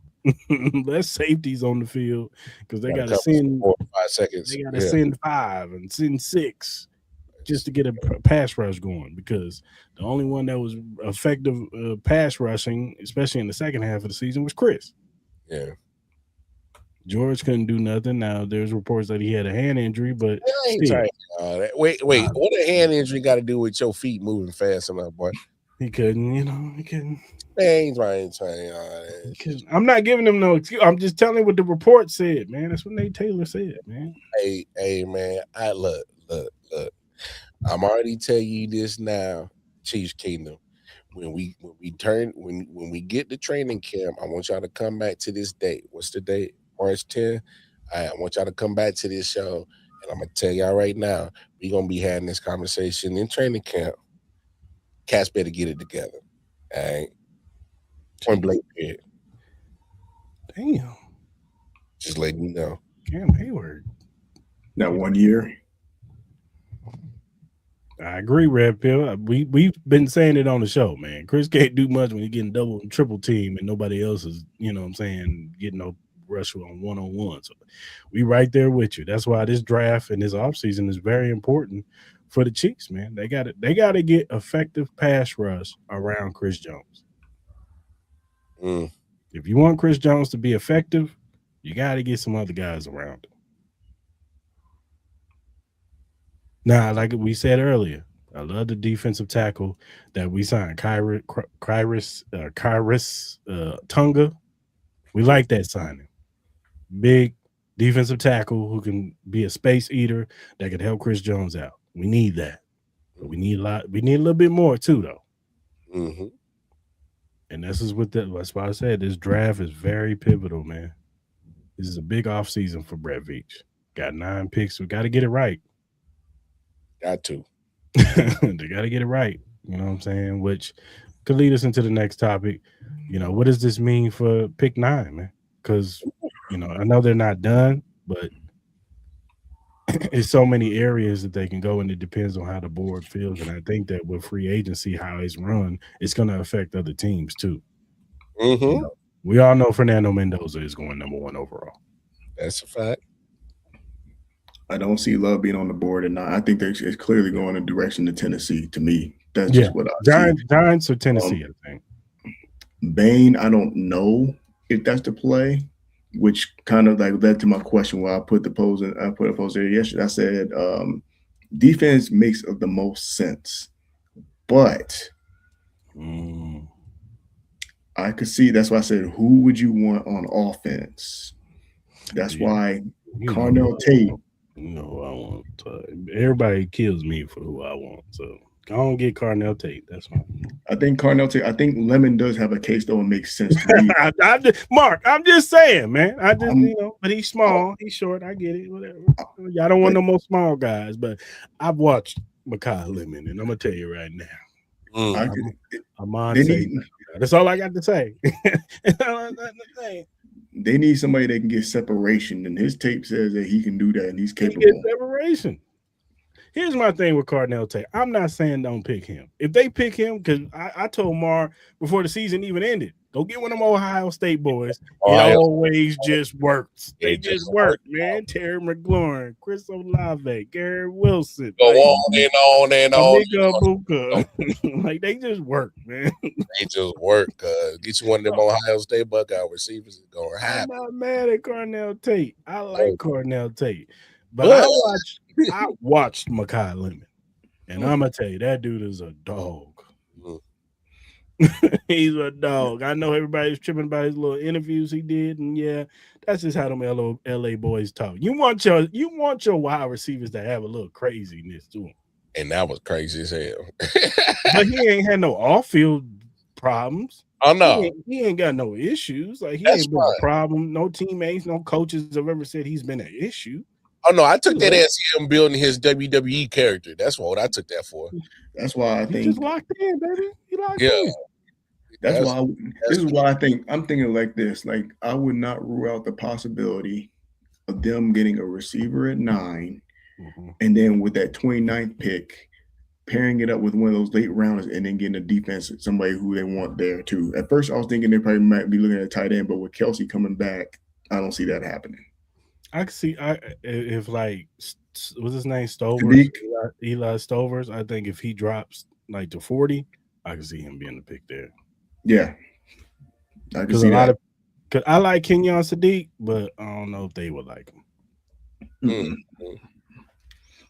less safeties on the field because they got to send 4 or 5 seconds. They got to send 5 and send 6 just to get a pass rush going. Because the only one that was effective pass rushing, especially in the second half of the season, was Chris. Yeah. George couldn't do nothing. Now there's reports that he had a hand injury, but wait, what a hand injury got to do with your feet moving fast enough, boy? He couldn't, he couldn't. I'm not giving him no excuse. I'm just telling what the report said, man. That's what Nate Taylor said, man. Hey, man. I look. I'm already telling you this now, Chiefs Kingdom. When we get to training camp, I want y'all to come back to this date. What's the date? March 10th. I want y'all to come back to this show, and I'm gonna tell y'all right now, we're gonna be having this conversation in training camp. Cats better get it together. All right. Point blank period. Damn. Just letting you know. Cam Hayward. That 1 year. I agree, Red Pill. We've been saying it on the show, man. Chris can't do much when he's getting double and triple team and nobody else is, getting no rush on one-on-one. So we right there with you. That's why this draft and this offseason is very important for the Chiefs, man. They got to get effective pass rush around Chris Jones. If you want Chris Jones to be effective, you got to get some other guys around him. Now, like we said earlier, I love the defensive tackle that we signed, Kyrus Tunga. We like that signing. Big defensive tackle who can be a space eater that can help Chris Jones out. We need that. But we need a lot. We need a little bit more too, though. Mm-hmm. And this is that's why I said this draft is very pivotal, man. This is a big offseason for Brett Veach. Got 9 picks. We got to get it right. Got to. They got to get it right. You know what I'm saying? Which could lead us into the next topic. What does this mean for pick 9, man? Because, I know they're not done, but it's so many areas that they can go, and it depends on how the board feels. And I think that with free agency, how it's run, it's going to affect other teams too. Mm-hmm. We all know Fernando Mendoza is going number 1 overall. That's a fact. I don't see Love being on the board, and I think it's clearly going in the direction of Tennessee. To me, that's just what I see. Giants or Tennessee, I think. Bane, I don't know if that's the play, which kind of like led to my question where I put a post there yesterday. I said defense makes the most sense, but I could see that's why I said who would you want on offense? That's why Carnell Tate. I want. Everybody kills me for who I want, so I don't get Carnell Tate. That's fine. I think Carnell Tate. I think Lemon does have a case though. It makes sense to me. Mark, I'm just saying, man. But he's small, he's short. I get it. Whatever. Y'all don't want no more small guys, but I've watched Mekhi Lemon, and I'm gonna tell you right now. That's all I got to say. They need somebody that can get separation, and his tape says that he can do that, and he's capable. He can get separation. Here's my thing with Carnell Tate. I'm not saying don't pick him. If they pick him, because I told Mar before the season even ended, go get one of them Ohio State boys. It always just works. They just work, man. Terry McLaurin, Chris Olave, Garrett Wilson. Go on and on and on. Like, they just work, man. They just work. Get you one of them Ohio State Buckeye receivers. It's going to happen. I'm not mad at Carnell Tate. I like Carnell Tate. But I watched Mekhi Lemon, and I'm gonna tell you that dude is a dog. He's a dog. I know everybody's tripping about his little interviews he did, and yeah, that's just how them LA boys talk. You want your wide receivers to have a little craziness to them, and that was crazy as hell. But he ain't had no off-field problems. Oh no, he ain't got no issues. Like he ain't been a problem. No teammates, no coaches have ever said he's been an issue. Oh no, I took that as him building his WWE character. That's what I took that for. That's why I think he just locked in, baby. He locked in. This is why I think I'm thinking like this. Like I would not rule out the possibility of them getting a receiver at 9, and then with that 29th pick, pairing it up with one of those late rounders, and then getting a defense, somebody who they want there too. At first, I was thinking they probably might be looking at a tight end, but with Kelsey coming back, I don't see that happening. I could see if like what's his name Stovers, Eli Stovers. I think if he drops like to 40, I can see him being the pick there. Yeah, I can see that. Because I like Kenyon Sadiq, but I don't know if they would like him.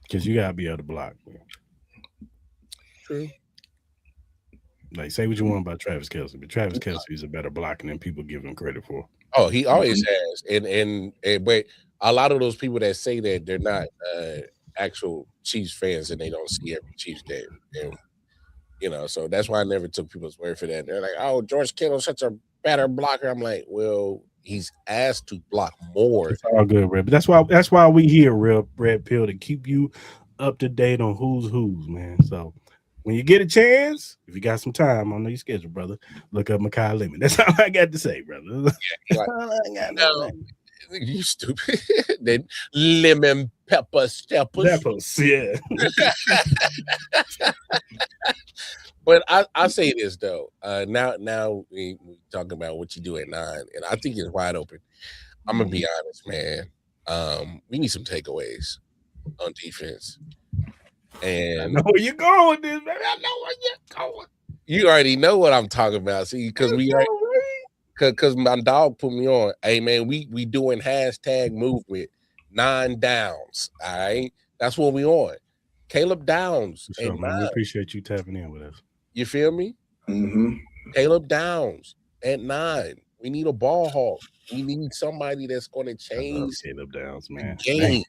Because you gotta be able to block, man. True. Like, say what you want about Travis Kelce, but Travis Kelce is a better blocker than people give him credit for. Oh, he always has, and but a lot of those people that say that they're not actual Chiefs fans and they don't see every Chiefs game, and so that's why I never took people's word for that. They're like, "Oh, George Kittle's such a better blocker." I'm like, "Well, he's asked to block more." It's all good, Red. But that's why we here, real Red Pill, to keep you up to date on who's, man. So when you get a chance, if you got some time on your schedule, brother, look up Mekhi Lemon. That's all I got to say, brother. You stupid. Then lemon pepper steppers. Yeah. But I say this though. Now we talking about what you do at 9, and I think it's wide open. I'm gonna be honest, man. We need some takeaways on defense. And I know where you're going with this, man. I know where you're going. You already know what I'm talking about. See, because my dog put me on. Hey man, we doing hashtag movement 9 downs. All right, that's what we on. Caleb Downs. Sure, man, we appreciate you tapping in with us. You feel me? Mm-hmm. Caleb Downs at 9. We need a ball hawk. We need somebody that's going to change Caleb Downs, man. Game.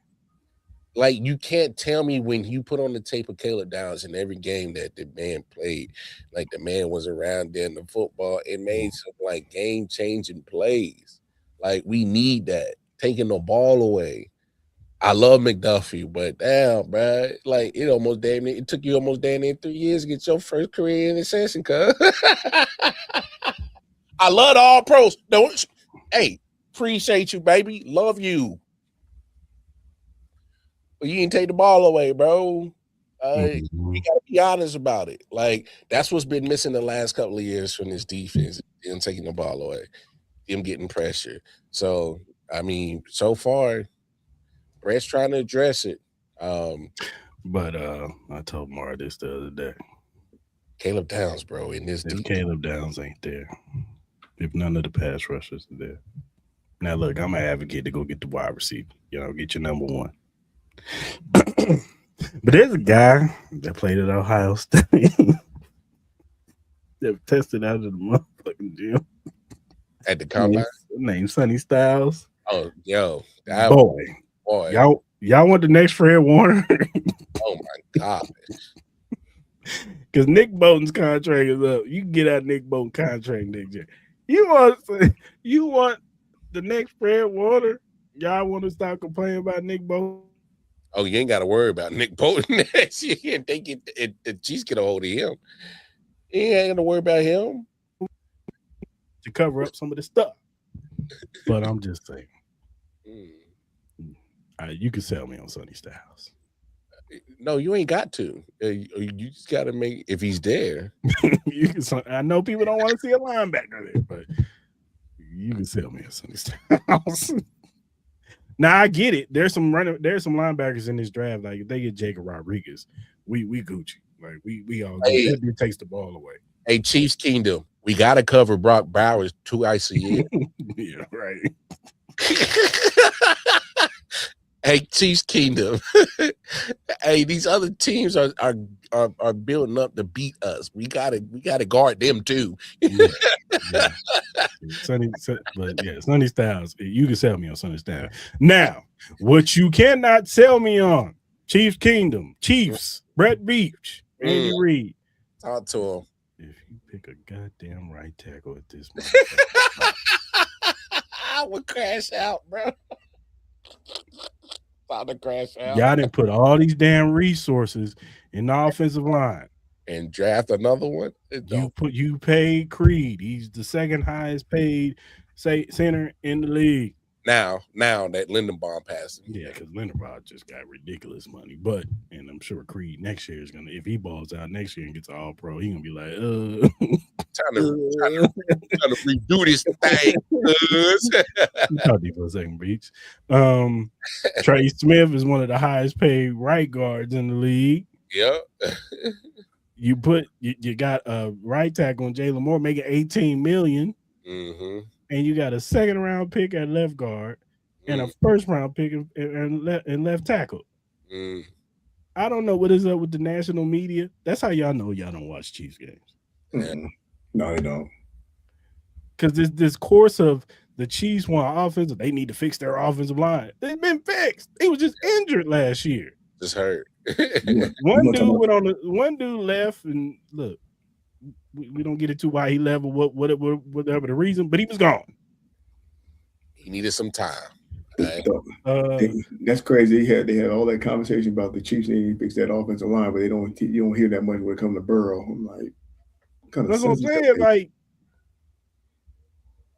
Like, you can't tell me when you put on the tape of Caleb Downs in every game that the man played, like the man was around there in the football. It made some like game-changing plays. Like, we need that. Taking the ball away. I love McDuffie, but damn, bro, like it took you almost damn near 3 years to get your first career interception, cuz. I love the all pros. Hey, appreciate you, baby. Love you. But you didn't take the ball away, bro. We gotta be honest about it. Like, that's what's been missing the last couple of years from this defense. Them taking the ball away, them getting pressure. So, I mean, so far, Brett's trying to address it. But I told Mara this the other day. Caleb Downs, bro, in this if Caleb Downs ain't there, if none of the pass rushers are there. Now, look, I'm an advocate to go get the wide receiver. Get your number one. But there's a guy that played at Ohio State that tested out of the motherfucking gym. At the combine? Named Sonny Styles. Oh, yo. Boy. Boy. Y'all want the next Fred Warner? Oh, my God. Because Nick Bolton's contract is up. You can get out Nick Bolton contract next year. You want the next Fred Warner? Y'all want to stop complaining about Nick Bolton? Oh, you ain't got to worry about Nick Bolton. They get the Chiefs get a hold of him. You ain't got to worry about him to cover up some of the stuff. But I'm just saying, you can sell me on Sonny Styles. No, you ain't got to. You just got to make if he's there. I know people don't want to see a linebacker there, but you can sell me on Sonny Styles. Now I get it. There's some linebackers in this draft. Like if they get Jacob Rodriguez, we Gucci. Like we all good. That takes the ball away. Hey, Chiefs Kingdom, we gotta cover Brock Bowers twice a year. Yeah, right. Hey, Chiefs Kingdom. Hey, these other teams are building up to beat us. We gotta guard them too. Yeah. Sonny Styles. You can sell me on Sonny Styles. Now, what you cannot sell me on, Chiefs Kingdom, Chiefs, Brett Beach, Andy Reid. Talk to him. If you pick a goddamn right tackle at this moment, I would crash out, bro. About to crash out. Y'all didn't put all these damn resources in the offensive line and draft another one. You paid Creed. He's the second highest paid center in the league. Now that Lindenbaum passed him. Yeah, because Lindenbaum just got ridiculous money. And I'm sure Creed next year is gonna, if he balls out next year and gets all pro, he's gonna be like, Time to redo this thing. Talk to you for a second, Beach. Trey Smith is one of the highest paid right guards in the league. Yep. You got a right tackle on Jalen Moore making $18 million. Mm-hmm. And you got a second round pick at left guard and a first round pick in left tackle. I don't know what is up with the national media. That's how y'all know y'all don't watch Chiefs games. No, they don't. Because this course of the Chiefs want offensive, they need to fix their offensive line. They've been fixed. He was just injured last year. Just hurt. One dude left, and look, we don't get into why he left or whatever the reason, but he was gone. He needed some time. Right? That's crazy. They had all that conversation about the Chiefs needing to fix that offensive line, but you don't hear that much when it comes to Burrow. I'm like, that's what I'm saying.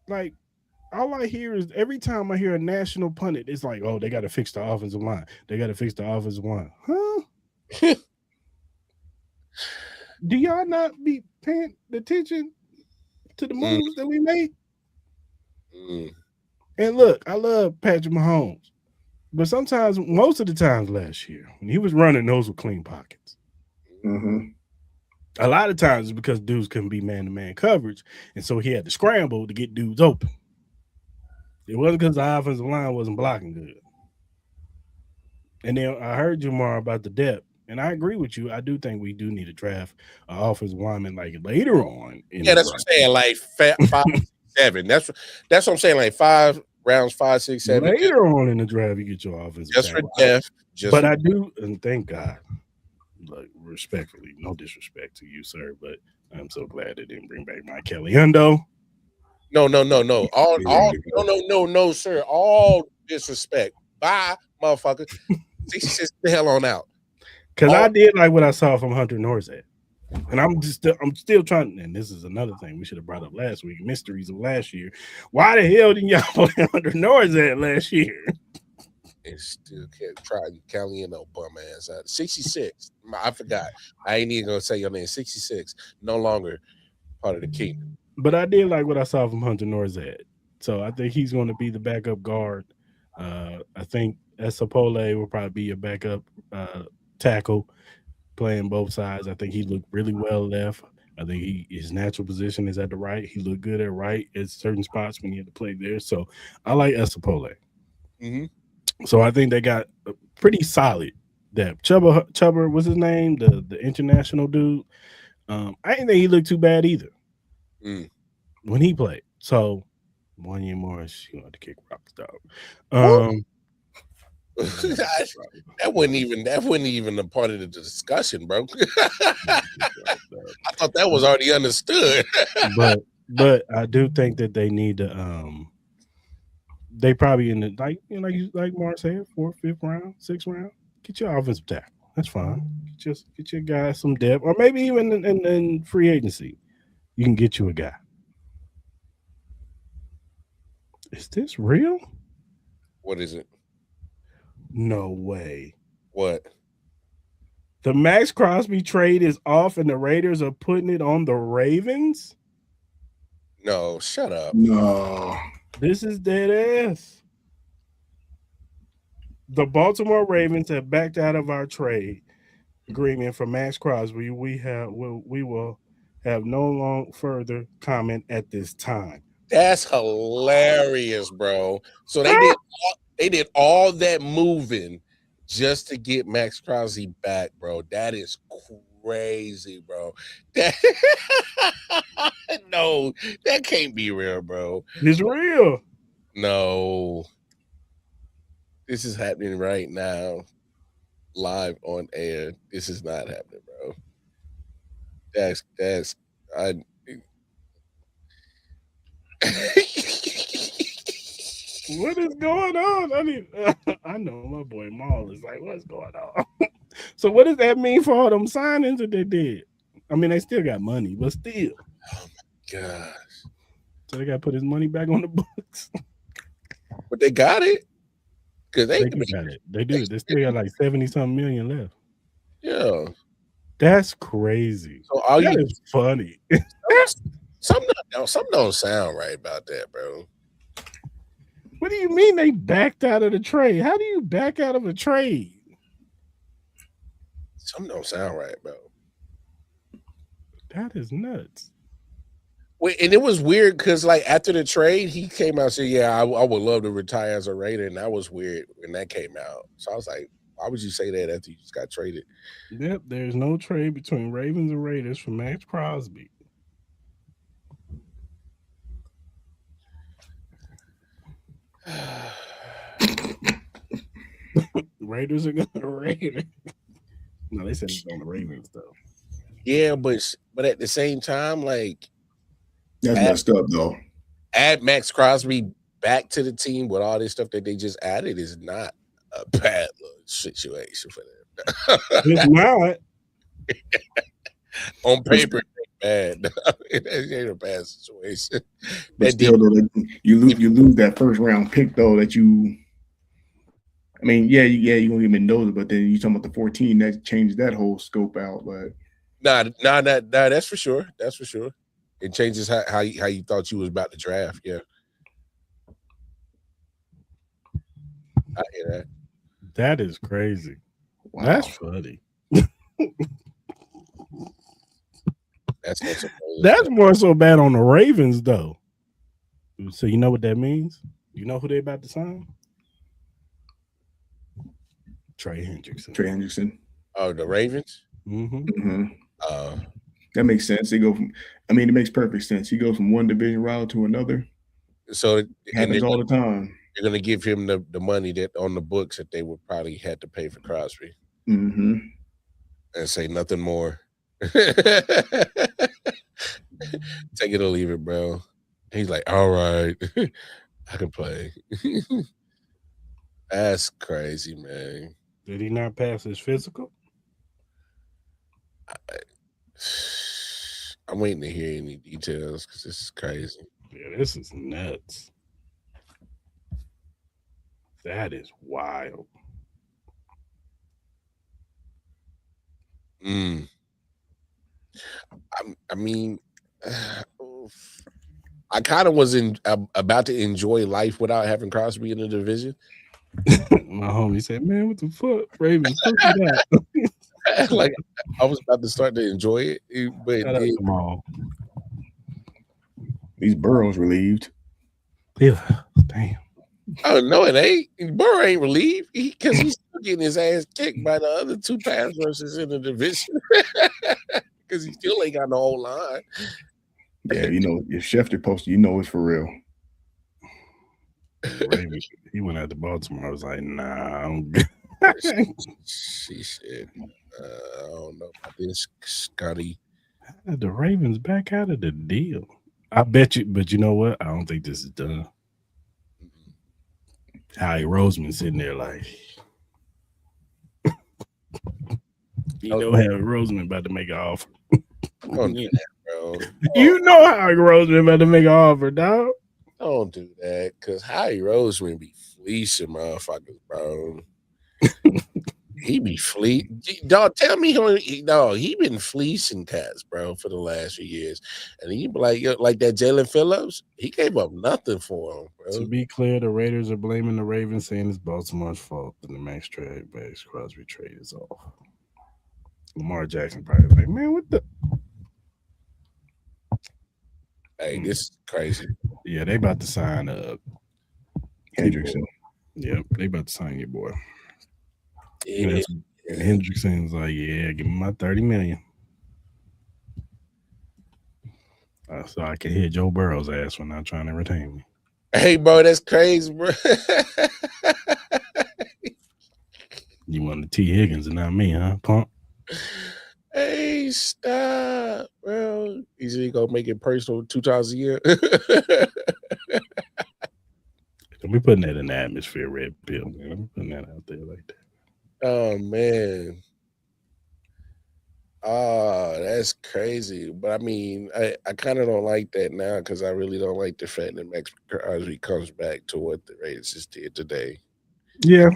Like all I hear is every time I hear a national pundit, it's like, oh, they got to fix the offensive line. They got to fix the offensive line. Huh? Do y'all not be paying attention to the moves that we made? And look, I love Patrick Mahomes, but most of the times last year, when he was running, those were clean pockets. Mm-hmm. A lot of times it's because dudes couldn't be man-to-man coverage, and so he had to scramble to get dudes open. It wasn't because the offensive line wasn't blocking good. And then I heard you, Mar, about the depth. And I agree with you. I do think we do need to draft an offensive lineman like later on. That's what I'm saying. Like 5, 7. That's what I'm saying. Like 5 rounds, 5, 6, 7. Later on in the draft, you get your offensive. Just for depth. I do, and thank God. Like respectfully, no disrespect to you, sir, but I'm so glad they didn't bring back Mike Kelly-Hundo. No. No, sir. All disrespect. Bye, motherfucker. 66 the hell on out. Because I did like what I saw from Hunter Norzad. And I'm still trying, and this is another thing we should have brought up last week, mysteries of last year. Why the hell didn't y'all play Hunter Norzad last year? And still kept trying Kelly bum ass out. 66. I forgot. I ain't even gonna say your name. 66. No longer part of the kingdom. But I did like what I saw from Hunter Norzad. So I think he's going to be the backup guard. I think Esapole will probably be a backup tackle playing both sides. I think he looked really well left. I think his natural position is at the right. He looked good at right at certain spots when he had to play there. So I like Estepole. Mm-hmm. So I think they got a pretty solid depth. Chubber, what's his name? The international dude. I didn't think he looked too bad either when he played. So 1 year more, you know, to kick rocks, dog. That wasn't even a part of the discussion, bro. I thought that was already understood. but I do think that they need to they probably in the like Mark said, 4th, 5th round, 6th round. Get your offensive tackle. That's fine. Get your guy some depth, or maybe even in free agency, you can get you a guy. Is this real? What is it? No way. What? The Max Crosby trade is off, and the Raiders are putting it on the Ravens? No, shut up. No. This is dead ass. The Baltimore Ravens have backed out of our trade agreement for Max Crosby. We will have no further comment at this time. That's hilarious, bro. So they did all that moving just to get Max Crosby back, bro. That is crazy, bro. No, that can't be real, bro. It's real. No. This is happening right now, live on air. This is not happening, bro. What is going on? I know my boy Maul is like, what's going on? So what does that mean for all them signings that they did? I mean, they still got money, but still. Oh my gosh. So they got to put his money back on the books. But they got it. Because they got it. They do. They still got like 70-something million left. Yeah. That's crazy. So all that is funny. Something don't sound right about that, bro. What do you mean they backed out of the trade? How do you back out of a trade? Something don't sound right, bro. That is nuts. Wait, and it was weird because, like, after the trade, he came out and said, "Yeah, I would love to retire as a Raider," and that was weird when that came out. So I was like, "Why would you say that after you just got traded?" Yep, there's no trade between Ravens and Raiders for Max Crosby. Raiders are gonna Raiders. No, they said it's on the Ravens though. Yeah, but at the same time, like, that's messed up though. Add Max Crosby back to the team with all this stuff that they just added is not a bad situation for them. It's not. On paper, it's bad. It ain't a bad situation. But still, though, you lose that first round pick though. That you, I mean, yeah, you're gonna get Mendoza, but then you talking about the 14 that changed that whole scope out. But nah, that's for sure. That's for sure. It changes how you thought you was about to draft. Yeah, I hear that. That is crazy. wow. That's funny. That's more so bad on the Ravens though. So you know what that means? You know who they about to sign? Trey Hendrickson. Oh, the Ravens. Mm-hmm. Mm-hmm. That makes sense. They go from. I mean, it makes perfect sense. He goes from one division rival to another. So it happens all the time. You're going to give him the money that on the books that they would probably had to pay for Crosby. Mm-hmm. And say nothing more. Take it or leave it, bro. He's like, all right, I can play. That's crazy, man. Did he not pass his physical? I'm waiting to hear any details because this is crazy. Yeah, this is nuts. That is wild. I mean, I kind of was about to enjoy life without having Crosby in the division. My homie said, "Man, what the fuck, Ravens? Fuck that." Like I was about to start to enjoy it, but Shout out to them all. These Burrows relieved. Yeah, damn. oh no, it ain't. Burrow ain't relieved because he's still getting his ass kicked by the other two pass rushers in the division because he still ain't got no whole line. Yeah, if Schefter posted, it's for real. Ravens, he went out to Baltimore. I was like, nah, I don't She said, I don't know about this, Scotty. How did the Ravens back out of the deal? I bet you, but you know what? I don't think this is done. Howie Roseman sitting there like, Howie Roseman about to make an offer. Don't do that, bro. You know Howie Roseman about to make an offer, dog. Don't do that, because Howie Roseman be fleecing motherfuckers, bro. He be dog. Tell me, he been fleecing cats, bro, for the last few years, and he be like that Jalen Phillips. He gave up nothing for him, bro. To be clear, the Raiders are blaming the Ravens, saying it's Baltimore's fault that the Max Crosby trade is off. Lamar Jackson probably like, man, what the? Hey, this is crazy. Yeah, they about to sign Hendrickson. Yep, they about to sign your boy. Yeah. And Hendrickson's like, yeah, give me my $30 million. So I can hit Joe Burrow's ass when not trying to retain me. Hey, bro, that's crazy, bro. You wanted T. Higgins and not me, huh, punk? Hey, stop, bro. He said he gonna make it personal 2 times a year. Don't be putting that in the atmosphere, Red Pill, man. Don't be putting that out there like that. Oh man. Oh, that's crazy. But I mean, I kind of don't like that now because I really don't like the fact that Max Crosby comes back to what the Raiders just did today. Yeah.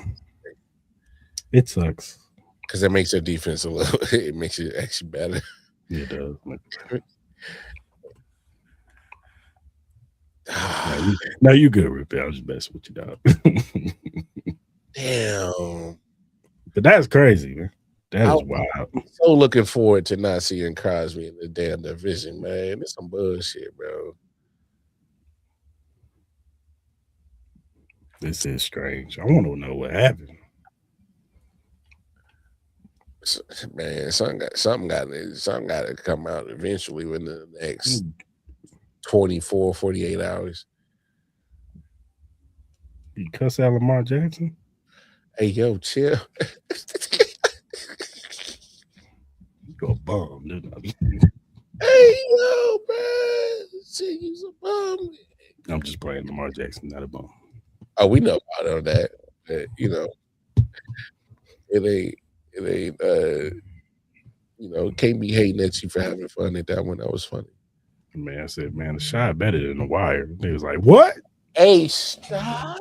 It sucks. Because that makes their defense it makes it actually better. It does. Now you good, Red Pill. I was just messing with you, dog. Damn. But that's crazy, man. That is wild. I'm so looking forward to not seeing Crosby in the damn division, man. It's some bullshit, bro. This is strange. I want to know what happened. Man, something got to come out eventually within the next 24, 48 hours. You cuss out Lamar Jackson? Hey, yo, chill. You're a bum, dude. Hey, yo, man. Shit, you's a bum. I'm just playing Lamar Jackson, not a bum. Oh, we know about that. It ain't, can't be hating at you for having fun at that one. That was funny. Man, I said, man, the shot better than the wire. They was like, what? Hey, stop.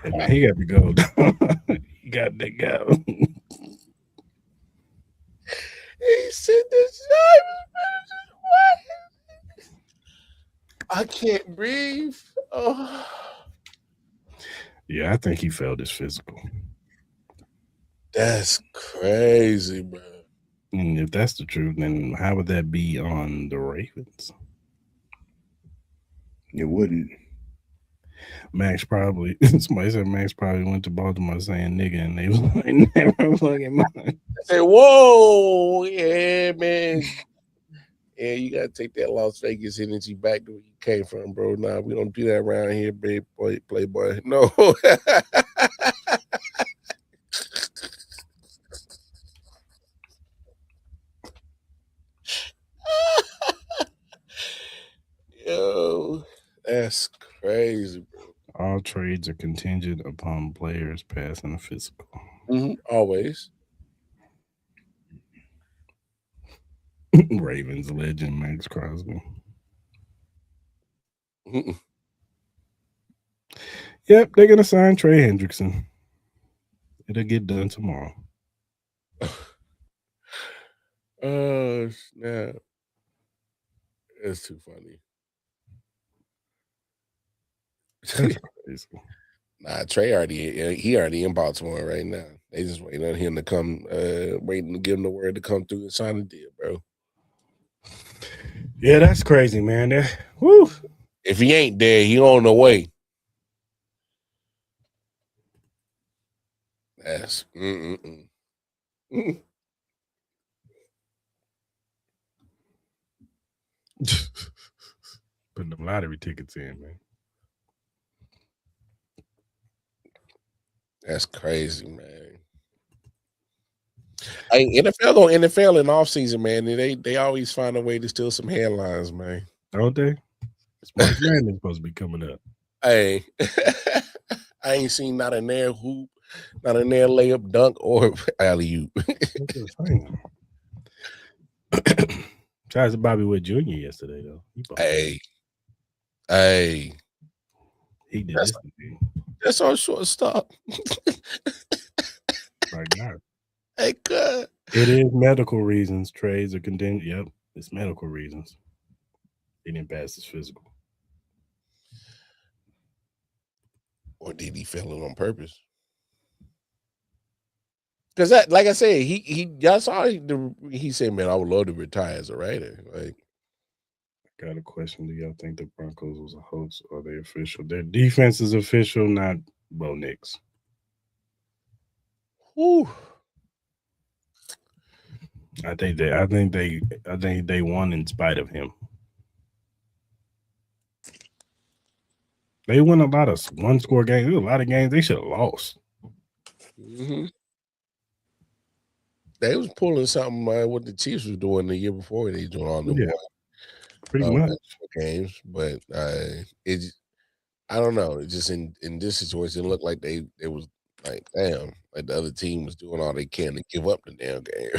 Hey, man, he got to go. He got to go. He said the shot was better than the wire. I can't breathe. Oh. Yeah, I think he felt his physical. That's crazy, bro. And if that's the truth, then how would that be on the Ravens? It wouldn't. Somebody said Max probably went to Baltimore saying nigga, and they was like, never fucking mind. I said, whoa, yeah, man. Yeah, you got to take that Las Vegas energy back to where you came from, bro. Nah, we don't do that around here, babe, playboy. No. Yo, that's crazy, bro. All trades are contingent upon players passing a physical. Always. Ravens legend Max Crosby. Yep, they're gonna sign Trey Hendrickson. It'll get done tomorrow. Oh snap! That's too funny. That's crazy. Nah, Trey already in Baltimore right now. They just waiting on him to come, waiting to give him the word to come through and sign the deal, bro. Yeah, that's crazy, man. Woo. If he ain't there, he on the way. That's Putting them lottery tickets in, man. That's crazy, man. Hey, NFL go NFL in offseason, man. They always find a way to steal some headlines, man. Don't they? March Madness supposed to be coming up. Hey, I ain't seen not a nair hoop, not a nair layup, dunk, or alley oop. Shout out to Bobby Wood Jr. yesterday, though. Hey, he did this. That's our shortstop. My God. Hey, good. It is medical reasons. Trades are condemned. Yep, it's medical reasons. He didn't pass his physical. Or did he fail it on purpose? Because that, like I said, y'all saw he said, "Man, I would love to retire as a writer." Like, I got a question. Do y'all think the Broncos was a hoax or they official? Their defense is official, not Bo Nix. Whew. I think they won in spite of him. They won a lot of one-score games. There was a lot of games they should have lost. Mm-hmm. They was pulling something what the Chiefs was doing the year before. They doing all the pretty much games, but it. I don't know. It just in this situation, it looked like they was like, damn, like the other team was doing all they can to give up the damn game.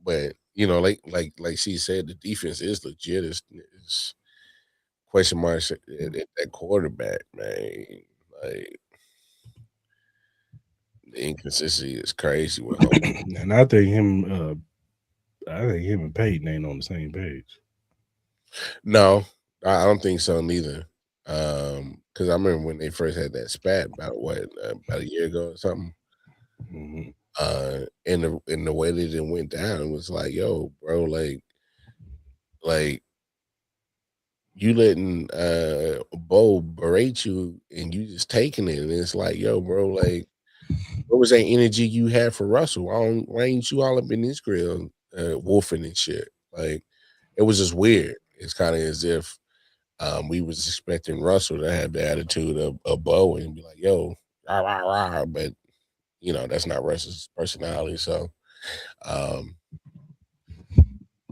But you know, like she said, the defense is legit. It's question marks at that quarterback, man. Like the inconsistency is crazy with him. And I think him and Peyton ain't on the same page. No, I don't think so neither. Because I remember when they first had that spat about a year ago or something. Mm-hmm. And the way that it went down was like, yo, bro, like you letting Bo berate you and you just taking it, and it's like, yo, bro, like what was that energy you had for Russell? Why ain't you all up in this grill wolfing and shit? Like it was just weird. It's kind of as if we was expecting Russell to have the attitude of Bo and be like, yo, rah, rah, rah. But, you know, that's not Russell's personality. So,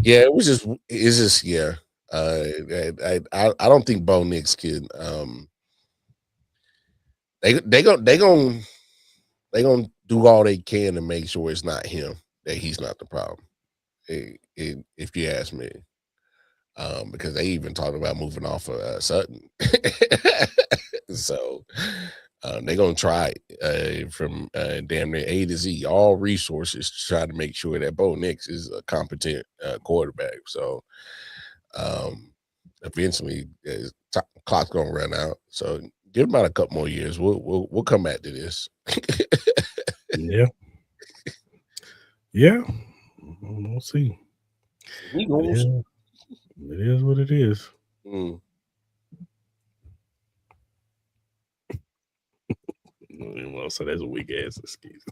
yeah, it's just, yeah. I don't think Bo Nix can, they gonna do all they can to make sure it's not him, that he's not the problem. If you ask me. Because they even talked about moving off of Sutton. So they're going to try from damn near A to Z, all resources to try to make sure that Bo Nix is a competent quarterback. So eventually clock's going to run out. So give him about a couple more years. We'll come back to this. Yeah. Yeah. We'll see. It is what it is. Well, so that's a weak ass excuse.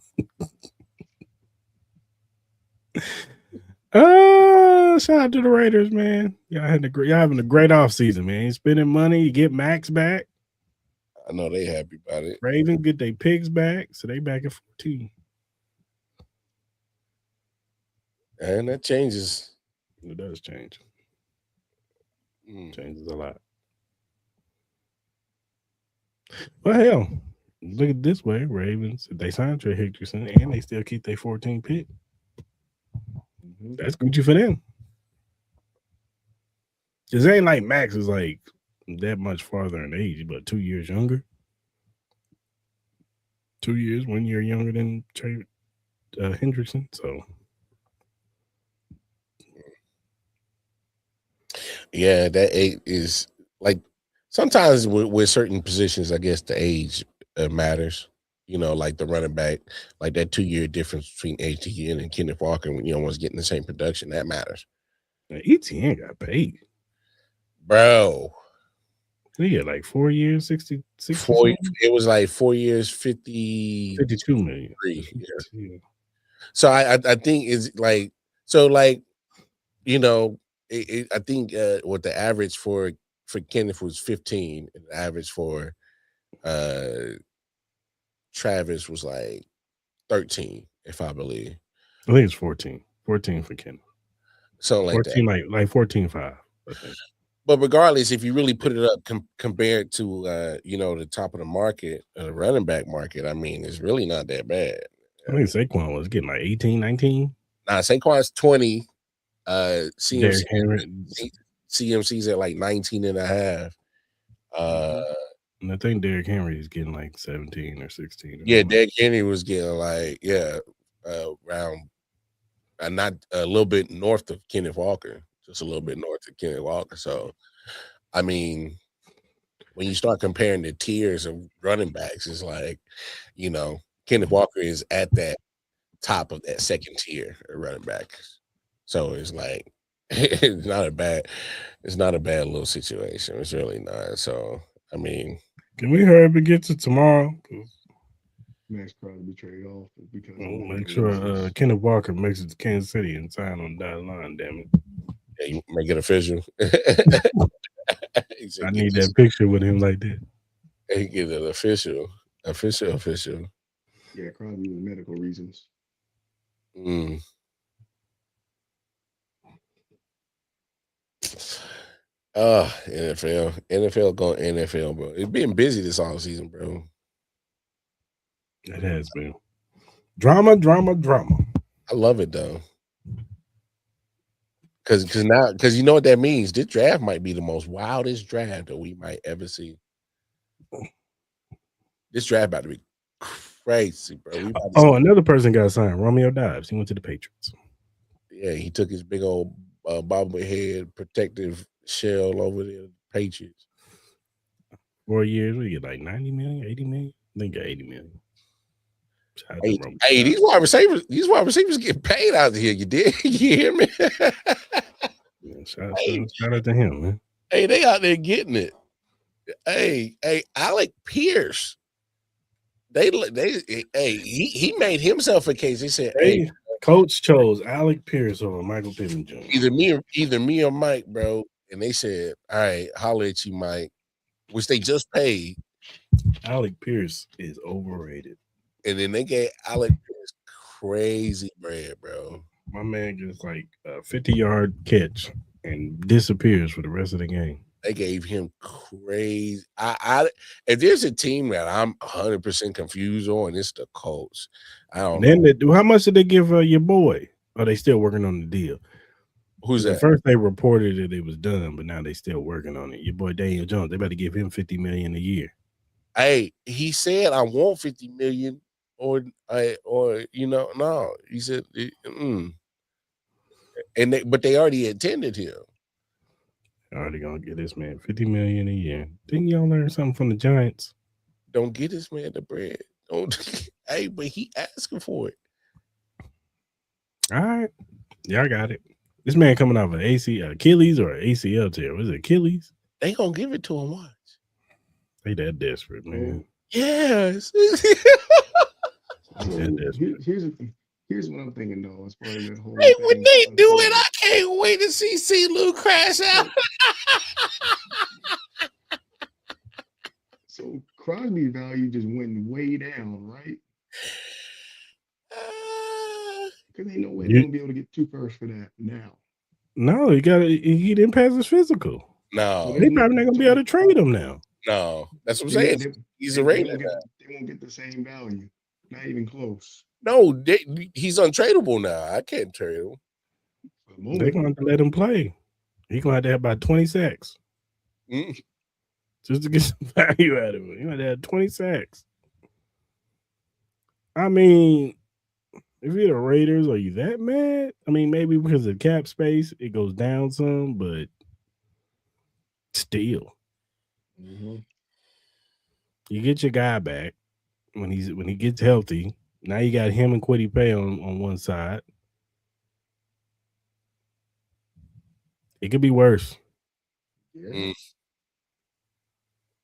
Shout out to the Raiders, man. Y'all having a great offseason, man. You're spending money, you get Max back. I know they happy about it. Ravens get their picks back, so they back at 14. And that changes. It does change. Changes a lot. Well, hell, look at it this way. Ravens, they signed Trey Hendrickson, and they still keep their 14 pick. That's Gucci for them. Because it ain't like Max is like that much farther in age, but 2 years younger. 2 years, 1 year younger than Trey Hendrickson. So, yeah, that 8 is like Sometimes with certain positions, I guess the age matters. Like the running back, like that 2-year difference between ATN and Kenneth Walker when one's getting the same production, that matters. ETN got paid. Bro. He had like 4 years, 60 it was like 4 years, 52 million. Yeah. So I think it's like, so like, I think what the average for Kenneth was 15, and the average for Travis was like 13, if I believe. I think it's 14. 14 for Kenneth. Something like 14, that. like 14.5, I think. But regardless, if you really put it up compared to the top of the market, the running back market, I mean, it's really not that bad. I think Saquon was getting like 18, 19. Nah, Saquon's 20. CMC's at like 19 and a half. And I think Derrick Henry is getting like 17 or 16. Yeah, Derrick Henry was getting like, around not a little bit north of Kenneth Walker, just a little bit north of Kenneth Walker. So, I mean, when you start comparing the tiers of running backs, it's like, Kenneth Walker is at that top of that second tier of running back. So it's like, it's not a bad little situation. It's really not. So, I mean, can we hurry up and get to tomorrow? Max Crosby trade off because make sure Kenneth Walker makes it to Kansas City and sign on the dotted line. Damn it! Yeah, you make it official. I need that picture with him like that. He get it official. Yeah, Crosby with medical reasons. NFL going NFL, bro. It's been busy this all season, bro. It has been drama. I love it though, because you know what that means. This draft might be the most wildest draft that we might ever see. This draft about to be crazy, bro. Another person got signed. Romeo Doubs. He went to the Patriots. Yeah, he took his big old bobblehead protective shell over the Patriots. 4 years, we get like 90 million, 80 million. I think 80 million. Hey, these wide receivers get paid out here. You did? You hear me? Shout out to him, man. Hey, they out there getting it. Hey, Alec Pierce. He made himself a case. He said, "Hey, coach chose Alec Pierce over Michael Pittman Jr. Either me or Mike, bro." And they said, "All right, holler at you, Mike," which they just paid. Alec Pierce is overrated. And then they gave Alec Pierce crazy bread, bro. My man gets like a 50-yard catch and disappears for the rest of the game. They gave him crazy. If there's a team that I'm 100% confused on, it's the Colts. I don't know. How much did they give your boy? Are they still working on the deal? Who's that? At first they reported that it was done, but now they still working on it. Your boy Daniel Jones, they better give him $50 million a year. Hey, he said I want $50 million, or no. He said, but they already attended him. Already gonna get this man $50 million a year. Didn't y'all learn something from the Giants? Don't get this man the bread. Hey, but he asking for it. All right, y'all got it. This man coming off an Achilles or an ACL tear. Was it Achilles? They gonna give it to him. Watch. They that desperate, man. Yes. Here's what I'm thinking though, as part of that whole. Hey, when they do it, I can't wait to see C-Lou crash out. So Crosby value just went way down, right? Because ain't no way they're gonna be able to get 2 firsts for that now. No, he didn't pass his physical. No, they probably not gonna be able to trade him now. No, that's what I'm saying. He's a Raider. They won't get the same value. Not even close. No, he's untradeable now. I can't trade him. They're going to have to let him play. He's going to have to have about 20 sacks. Just to get some value out of him. He's going to have 20 sacks. I mean, if you're the Raiders, are you that mad? I mean, maybe because of cap space, it goes down some, but still. Mm-hmm. You get your guy back when he gets healthy. Now you got him and Quiddy Pay on one side. It could be worse. Yeah. Mm.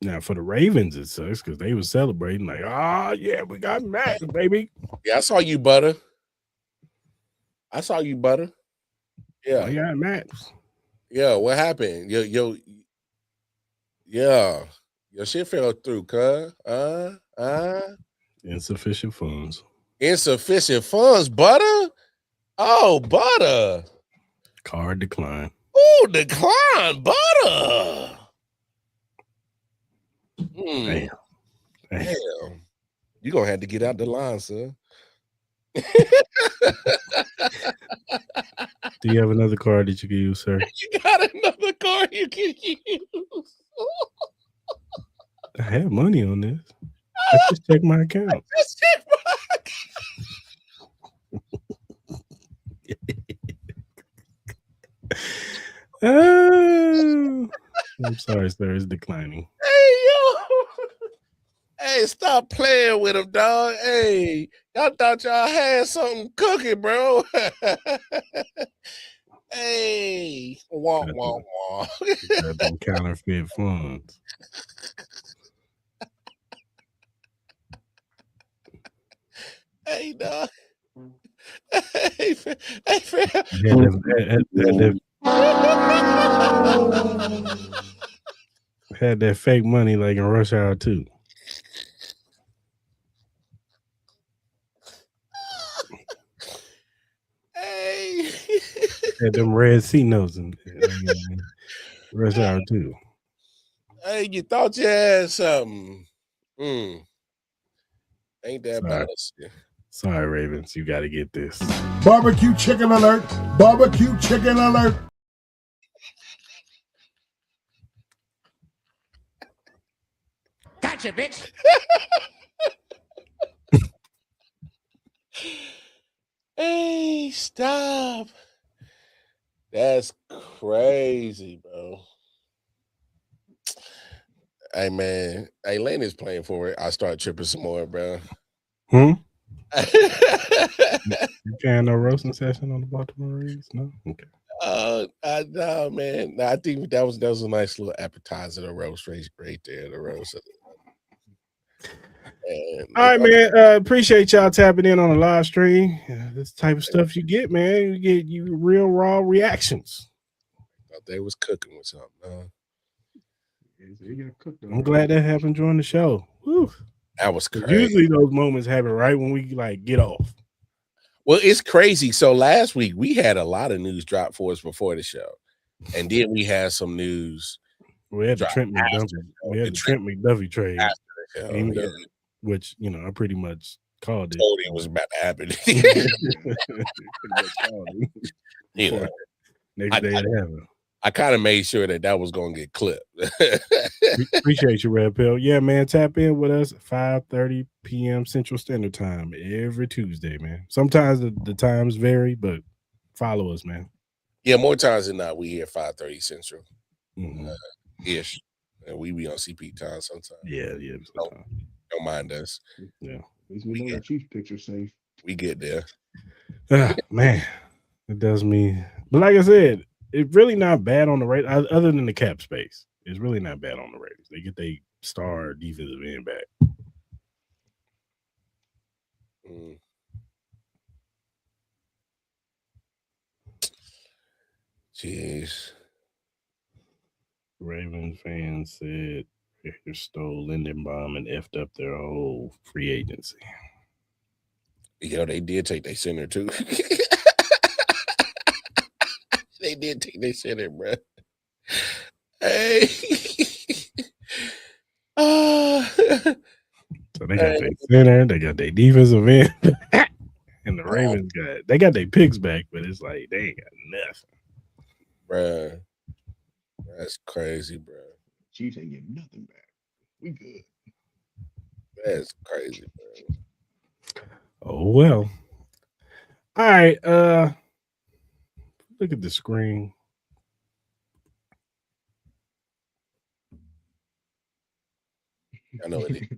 Now for the Ravens, it sucks because they were celebrating like, yeah, we got Max, baby. Yeah, I saw you, Butter. Yeah. We got Max. Yeah, what happened? Your shit fell through, cuz. Insufficient funds. Insufficient funds, Butter? Oh, Butter. Card decline. Ooh, decline, Butter. Damn. Damn. You're going to have to get out the line, son. Do you have another card that you can use, sir? You got another card you can use. I have money on this. I just checked my account. Just check Oh, I'm sorry, sir. It's declining. Hey, yo. Hey, stop playing with him, dog. Hey, y'all thought y'all had something cooking, bro. Hey, wah, wah, wah. Them counterfeit funds. Hey, dog. Hey, fam. Had that fake money like in Rush Hour 2. Hey. Had them red C notes in Rush Hour 2. Hey, you thought you had something. Ain't that Sorry. bad? Sorry, Ravens. You got to get this. Barbecue chicken alert. Barbecue chicken alert. Gotcha, bitch. Hey, stop. That's crazy, bro. Hey, man. Hey, Lane is playing for it. I start tripping some more, bro. You can't no roasting session on the Baltimore Ravens? No? Okay. No, man. No, I think that was a nice little appetizer, the roast right there, the roast. And, all right, man. Appreciate y'all tapping in on the live stream. This type of stuff you get, man. You get real raw reactions. Thought they was cooking with something. I'm glad that happened during the show. Woo. That was crazy. Usually those moments happen right when we like get off. Well, it's crazy. So last week we had a lot of news drop for us before the show, and then we had some news. We had the Trent McDuffie trade, which I pretty much called it. Told it was about to happen. Next day it happened. I kind of made sure that was going to get clipped. Appreciate you, Red Pill. Yeah, man. Tap in with us at 5:30 p.m. Central Standard Time every Tuesday, man. Sometimes the times vary, but follow us, man. Yeah, more times than not, we here 5:30 Central. Mm-hmm. Ish. And we be on CP time sometimes. Yeah. Sometimes. Don't mind us. Yeah. At least we know the Chiefs picture safe. We get there. Man, it does me. But like I said, it's really not bad on the Raiders, other than the cap space. It's really not bad on the Raiders. They get their star defensive end back. Jeez. Ravens fans said Raiders stole Lindenbaum and effed up their whole free agency. They did take their center too. They did take their center, bro. Hey. So they got their center, they got their defensive end, and the Ravens got their picks back, but it's like they ain't got nothing. Bruh. That's crazy, bro. Chiefs ain't getting nothing back. We good. That's crazy, bro. Oh well. All right. Look at the screen. know it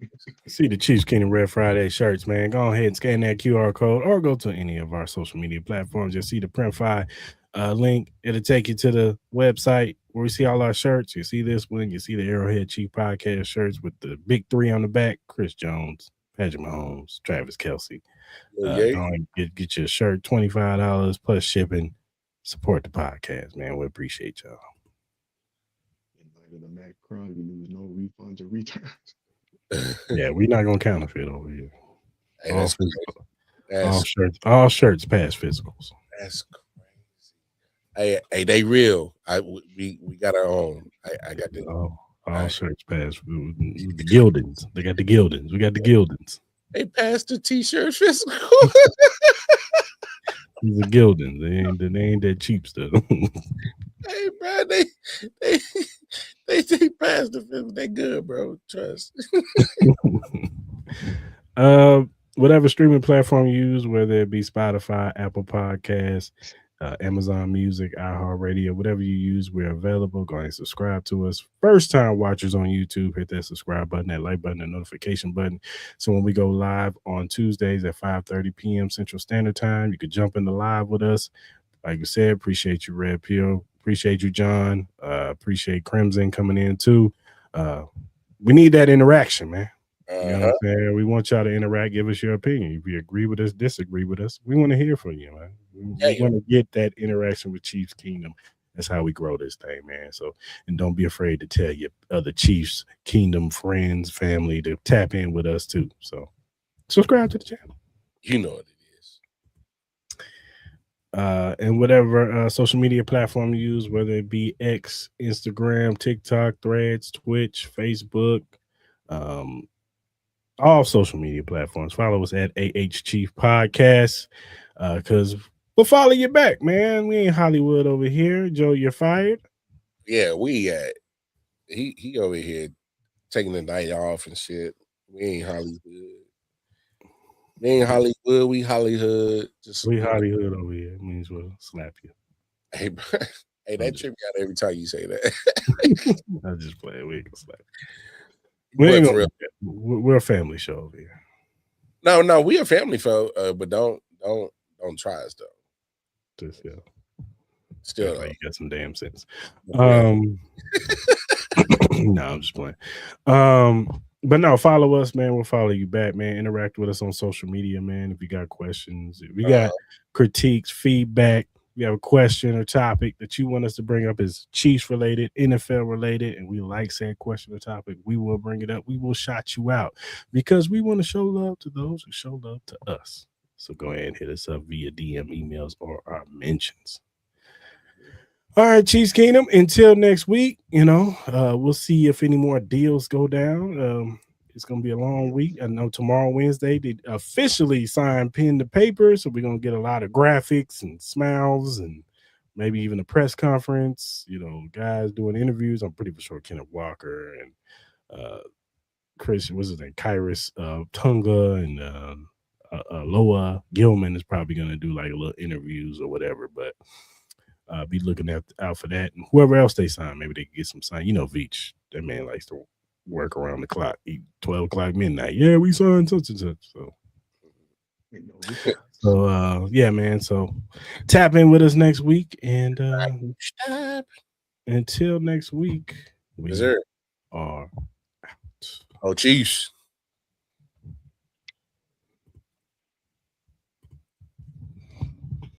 is. See the Chiefs Kingdom Red Friday shirts, man. Go ahead and scan that QR code or go to any of our social media platforms. You'll see the Printfy link. It'll take you to the website where we see all our shirts. You see this one. You see the Arrowhead Chief Podcast shirts with the big three on the back. Chris Jones, Patrick Mahomes, Travis Kelce. Go and get your shirt, $25 plus shipping. Support the podcast, man. We appreciate y'all. In light of the Mac Crosby news, no refunds or returns. Yeah, we're not gonna counterfeit over here. Hey, all shirts pass physicals. That's crazy. Hey, they real. We got our own. I got the all shirts pass the Gildens. They got the Gildens. We got the Gildens. They passed the t-shirt physical. These are Gildens. They ain't that cheap stuff. Hey, bro, they passed the physical. They good, bro. Trust. Whatever streaming platform you use, whether it be Spotify, Apple Podcasts, Amazon Music, iHeartRadio, whatever you use, we're available. Go ahead and subscribe to us. First time watchers on YouTube, hit that subscribe button, that like button, that notification button. So when we go live on Tuesdays at 5:30 p.m. Central Standard Time, you could jump in the live with us. Like we said, appreciate you, Red Pill. Appreciate you, John. Appreciate Crimson coming in too. We need that interaction, man. You know what I'm saying? We want y'all to interact, give us your opinion. If you agree with us, disagree with us, we want to hear from you, man. We want to get that interaction with Chiefs Kingdom. That's how we grow this thing, man. So, and don't be afraid to tell your other Chiefs Kingdom friends, family to tap in with us too. So, subscribe to the channel. You know what it is. And whatever social media platform you use, whether it be X, Instagram, TikTok, Threads, Twitch, Facebook, all social media platforms. Follow us at AH Chief Podcast, because we'll follow you back, man. We ain't Hollywood over here. Joe, you're fired. Yeah, we he over here taking the night off and shit. We ain't Hollywood. We ain't Hollywood. We Hollywood. We Hollywood over here. It means we'll slap you. Hey, bro. Hey, that trip me out every time you say that. I just play. We can slap. We're a family show over here. No, we a family show, but don't try us though. Just still, like you got some damn sense. No, I'm just playing. But no, follow us, man. We'll follow you back, man. Interact with us on social media, man. If you got questions, if you got critiques, feedback, you have a question or topic that you want us to bring up is Chiefs related, NFL related, and we like said question or topic, we will bring it up. We will shout you out because we want to show love to those who show love to us. So go ahead and hit us up via DM, emails, or our mentions. All right, Chiefs Kingdom. Until next week, we'll see if any more deals go down. It's going to be a long week. I know tomorrow, Wednesday, they officially sign pen to paper. So we're going to get a lot of graphics and smiles and maybe even a press conference, guys doing interviews. I'm pretty sure Kenneth Walker and Chris, what's his name? Kyrus Tunga and Loa Gilman is probably going to do like a little interviews or whatever. But be looking out for that. And whoever else they sign, maybe they can get some sign. Veach, that man likes to work around the clock, 12 o'clock midnight. Yeah, we signed such and such. So yeah, man. So tap in with us next week. And until next week, we are out. Oh, Chiefs.